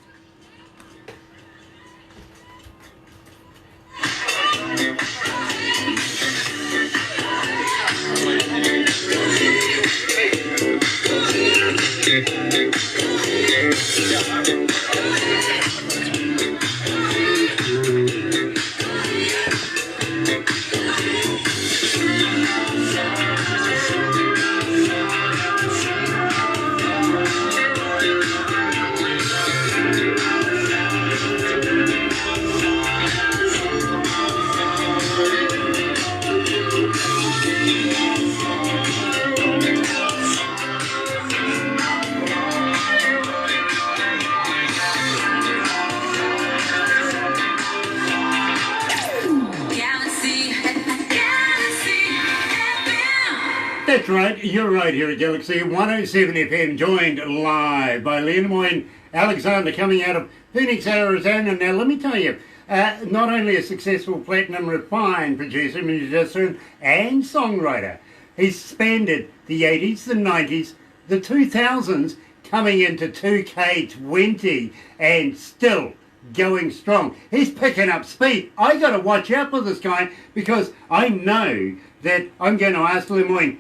That's right, you're right here at Galaxy 107 FM, joined live by Leymone Alexander coming out of Phoenix, Arizona. Now, let me tell you, not only a successful platinum refined producer, musician, and songwriter, he's spanned the 80s, the 90s, the 2000s, coming into 2K20, and still going strong. He's picking up speed. I got to watch out for this guy because I know that I'm going to ask Leymone,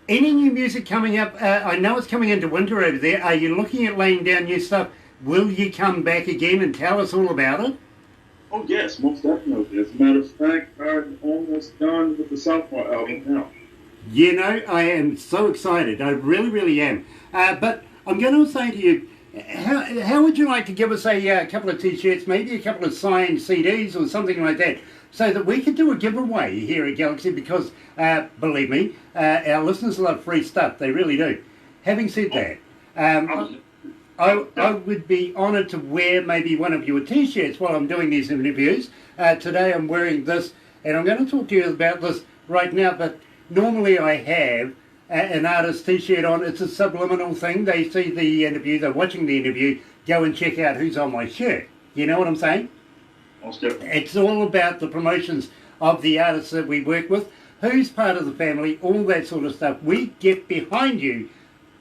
any new music coming up? I know it's coming into winter over there. Are you looking at laying down new stuff? Will you come back again and tell us all about it? Oh, yes, most definitely. As a matter of fact, I'm almost done with the sophomore album now. You know, I am so excited. I really, really am. But I'm going to say to you, how would you like to give us a couple of T-shirts, maybe a couple of signed CDs or something like that, so that we could do a giveaway here at Galaxy? Because, believe me, our listeners love free stuff. They really do. Having said that, I would be honoured to wear maybe one of your T-shirts while I'm doing these interviews. Today I'm wearing this, and I'm going to talk to you about this right now, but normally I have an artist T-shirt on. It's a subliminal thing. They see the interview, they're watching the interview, go and check out who's on my shirt. You know what I'm saying? Most definitely. It's all about the promotions of the artists that we work with, who's part of the family, all that sort of stuff. We get behind you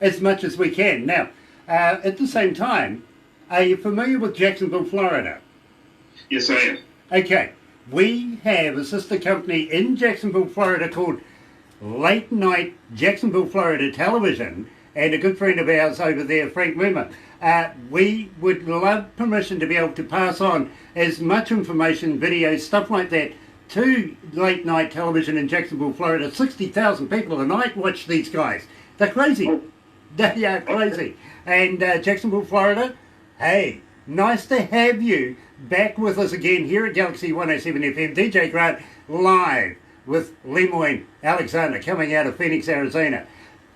as much as we can. Now, at the same time, are you familiar with Jacksonville, Florida? Yes, I am. Okay, we have a sister company in Jacksonville, Florida called Late Night Jacksonville, Florida Television, and a good friend of ours over there, Frank Moomer. We would love permission to be able to pass on as much information, videos, stuff like that, to late night television in Jacksonville, Florida. 60,000 people a night watch these guys. They're crazy. Oh. They are crazy. And Jacksonville, Florida, hey, nice to have you back with us again here at Galaxy 107 FM. DJ Grant live with Leymone Alexander coming out of Phoenix, Arizona.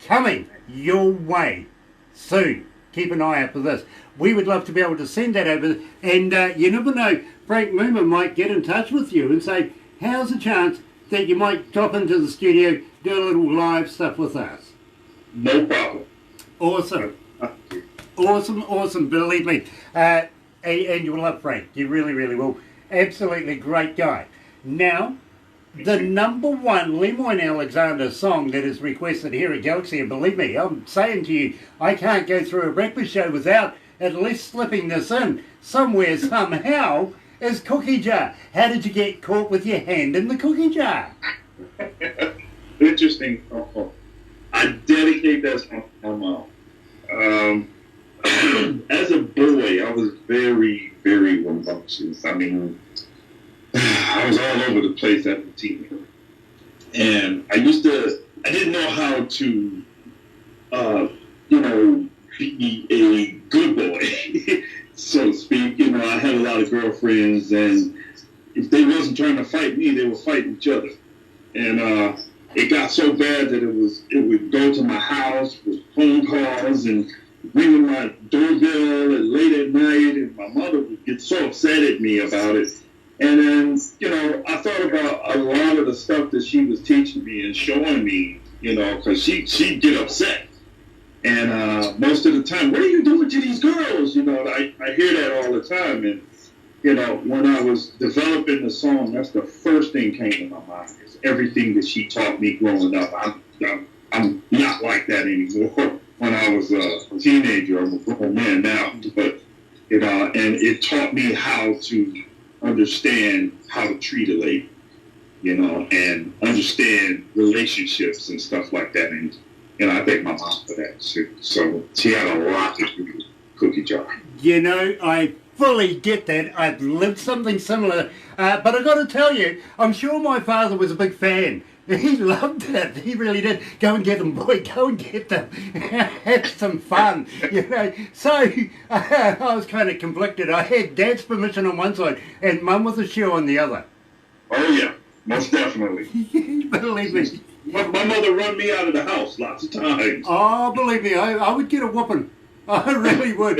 Coming your way soon. Keep an eye out for this. We would love to be able to send that over. And you never know, Frank Moomer might get in touch with you and say, how's the chance that you might drop into the studio, do a little live stuff with us? No problem. Awesome. Awesome, believe me. And you'll love Frank. You really, really will. Absolutely great guy. Now, the number one Leymone Alexander song that is requested here at Galaxy, and believe me, I'm saying to you, I can't go through a breakfast show without at least slipping this in somewhere, somehow, is Cookie Jar. How did you get caught with your hand in the cookie jar? Interesting. I dedicate that song to my mom. As a boy, I was very, very rambunctious. I mean, I was all over the place as a teenager. And I didn't know how to, be a good boy, so to speak. You know, I had a lot of girlfriends, and if they wasn't trying to fight me, they would fight each other. And it got so bad that it would go to my house with phone calls and ringing my doorbell late at night, and my mother would get so upset at me about it. And then, I thought about a lot of the stuff that she was teaching me and showing me, because she'd get upset. And most of the time, what are you doing to these girls? I hear that all the time. And, when I was developing the song, that's the first thing came to my mind is everything that she taught me growing up. I'm not like that anymore. When I was a teenager, I'm a grown man now. But, and it taught me how to understand how to treat a lady, and understand relationships and stuff like that. And, I thank my mom for that too. So she had a lot to do with Cookie Jar. I fully get that. I've lived something similar. But I've got to tell you, I'm sure my father was a big fan. He loved it. He really did. Go and get them, boy. Go and get them. Have some fun, So I was kind of conflicted. I had Dad's permission on one side and Mum with a shoe on the other. Oh, yeah. Most definitely. Believe me. My mother run me out of the house lots of times. Oh, believe me, I would get a whooping. I really would.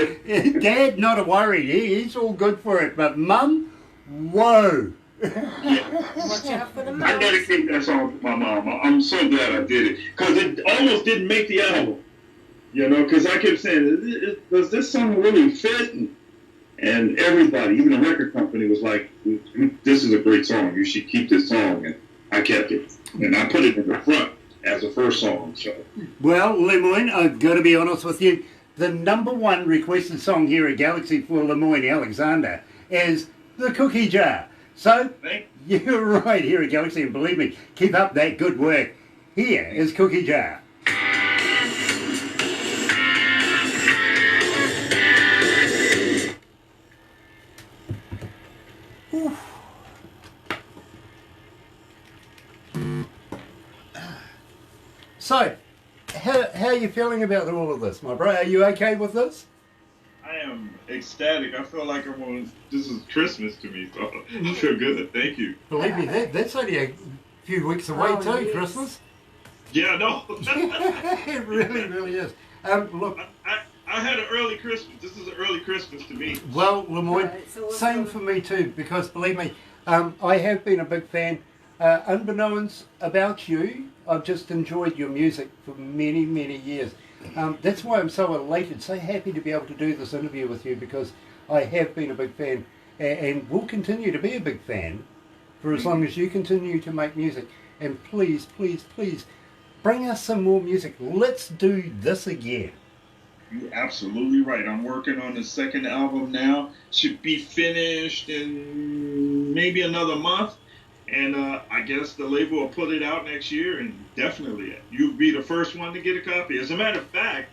Dad, not a worry. He's all good for it. But Mum, whoa. Watch out for the I mouse. dedicate that song to my mom. I'm so glad I did it. Because it almost didn't make the album. Because I kept saying, does this song really fit? And everybody, even the record company, was like, this is a great song. You should keep this song. And I kept it. And I put it in the front as the first song. So. Well, Leymone, I've got to be honest with you. The #1 requested song here at Galaxy for Leymone Alexander is The Cookie Jar. So, you're right here at Galaxy, and believe me, keep up that good work. Here is Cookie Jar. Oof. So, how are you feeling about all of this, my bro? Are you okay with this? I am ecstatic. I feel like this is Christmas to me, so I feel good. Thank you. Believe me, that's only a few weeks away too, yes. Christmas. Yeah, I know. It really, really is. Look, I had an early Christmas. This is an early Christmas to me. well, Leymone, same for me too, because believe me, I have been a big fan. Unbeknownst about you, I've just enjoyed your music for many, many years. That's why I'm so elated, so happy to be able to do this interview with you, because I have been a big fan and will continue to be a big fan for as long as you continue to make music. And please, please, please, bring us some more music. Let's do this again. You're absolutely right. I'm working on the second album now. Should be finished in maybe another month. And I guess the label will put it out next year, and definitely you'll be the first one to get a copy. As a matter of fact,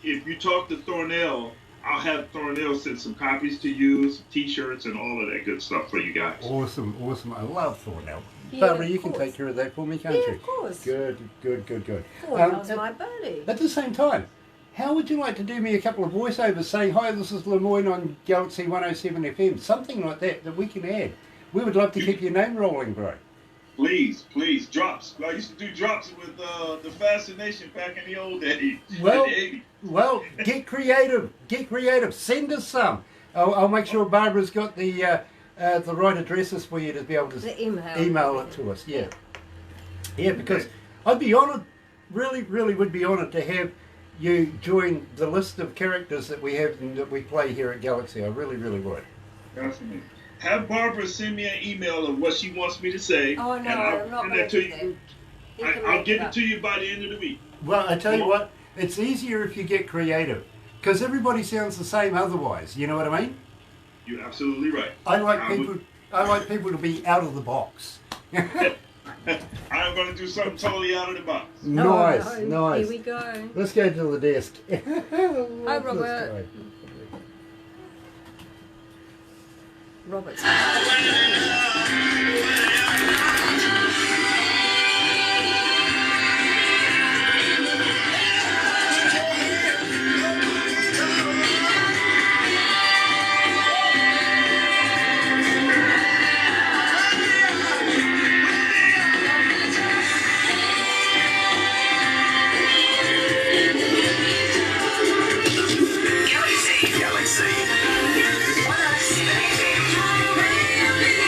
if you talk to Thornell, I'll have Thornell send some copies to you, some T-shirts, and all of that good stuff for you guys. Awesome, awesome. I love Thornell. Yeah, Barbara, you of can course. take care of that for me, can't Yeah, you? of course. Good. Thornell's my buddy. At the same time, how would you like to do me a couple of voiceovers saying, hi, this is Leymone on Galaxy 107 FM, something like that we can add. We would love to keep your name rolling, bro. Please, drops. I used to do drops with the Fascination back in the old days. Well, in the 80s. Well, get creative. Send us some. I'll make sure Barbara's got the right addresses for you to be able to email it to us. Yeah, because I'd be honoured, really would be honoured to have you join the list of characters that we have and that we play here at Galaxy. I really would. Definitely. Have Barbara send me an email of what she wants me to say. Oh, no, and I'm not send that to you. I'll get it up. to you by the end of the week. Well, I tell you what, it's easier if you get creative, because everybody sounds the same otherwise. You know what I mean? You're absolutely right. I like people to be out of the box. I'm going to do something totally out of the box. Nice. Here we go. Let's go to the desk. Hi, Robert. Robert's. Galaxy 107 FM.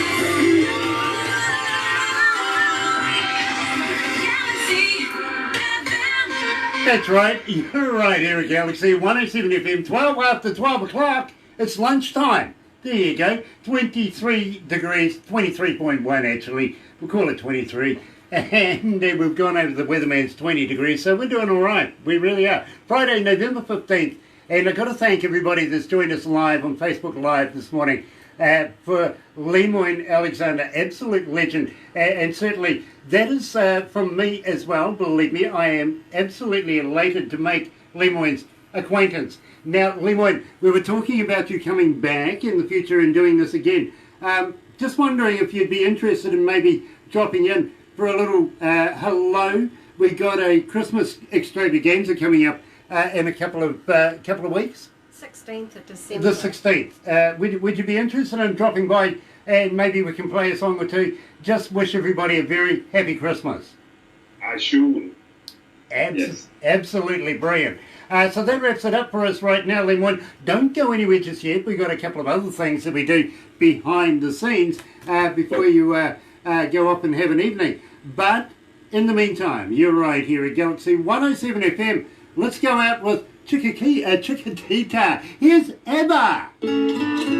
That's right. You're right, Eric Galaxy. 107 FM, 12 after 12 o'clock. It's lunchtime. There you go. 23 degrees, 23.1 actually. We'll call it 23. And we've gone over the weatherman's 20 degrees, so we're doing all right. We really are. Friday, November 15th. And I've got to thank everybody that's joined us live on Facebook Live this morning for Leymone Alexander, absolute legend. And certainly that is from me as well. Believe me, I am absolutely elated to make Leymone's acquaintance. Now, Leymone, we were talking about you coming back in the future and doing this again. Just wondering if you'd be interested in maybe dropping in for a little hello. We got a Christmas extravaganza coming up in a couple of weeks. 16th of December. The 16th. Would you be interested in dropping by and maybe we can play a song or two? Just wish everybody a very happy Christmas. I sure will. Yes. Absolutely brilliant. So that wraps it up for us right now, Leymone. Don't go anywhere just yet. We've got a couple of other things that we do behind the scenes before you go up and have an evening. But in the meantime, you're right here at Galaxy 107 FM. Let's go out with Chiquitita. Here's ABBA.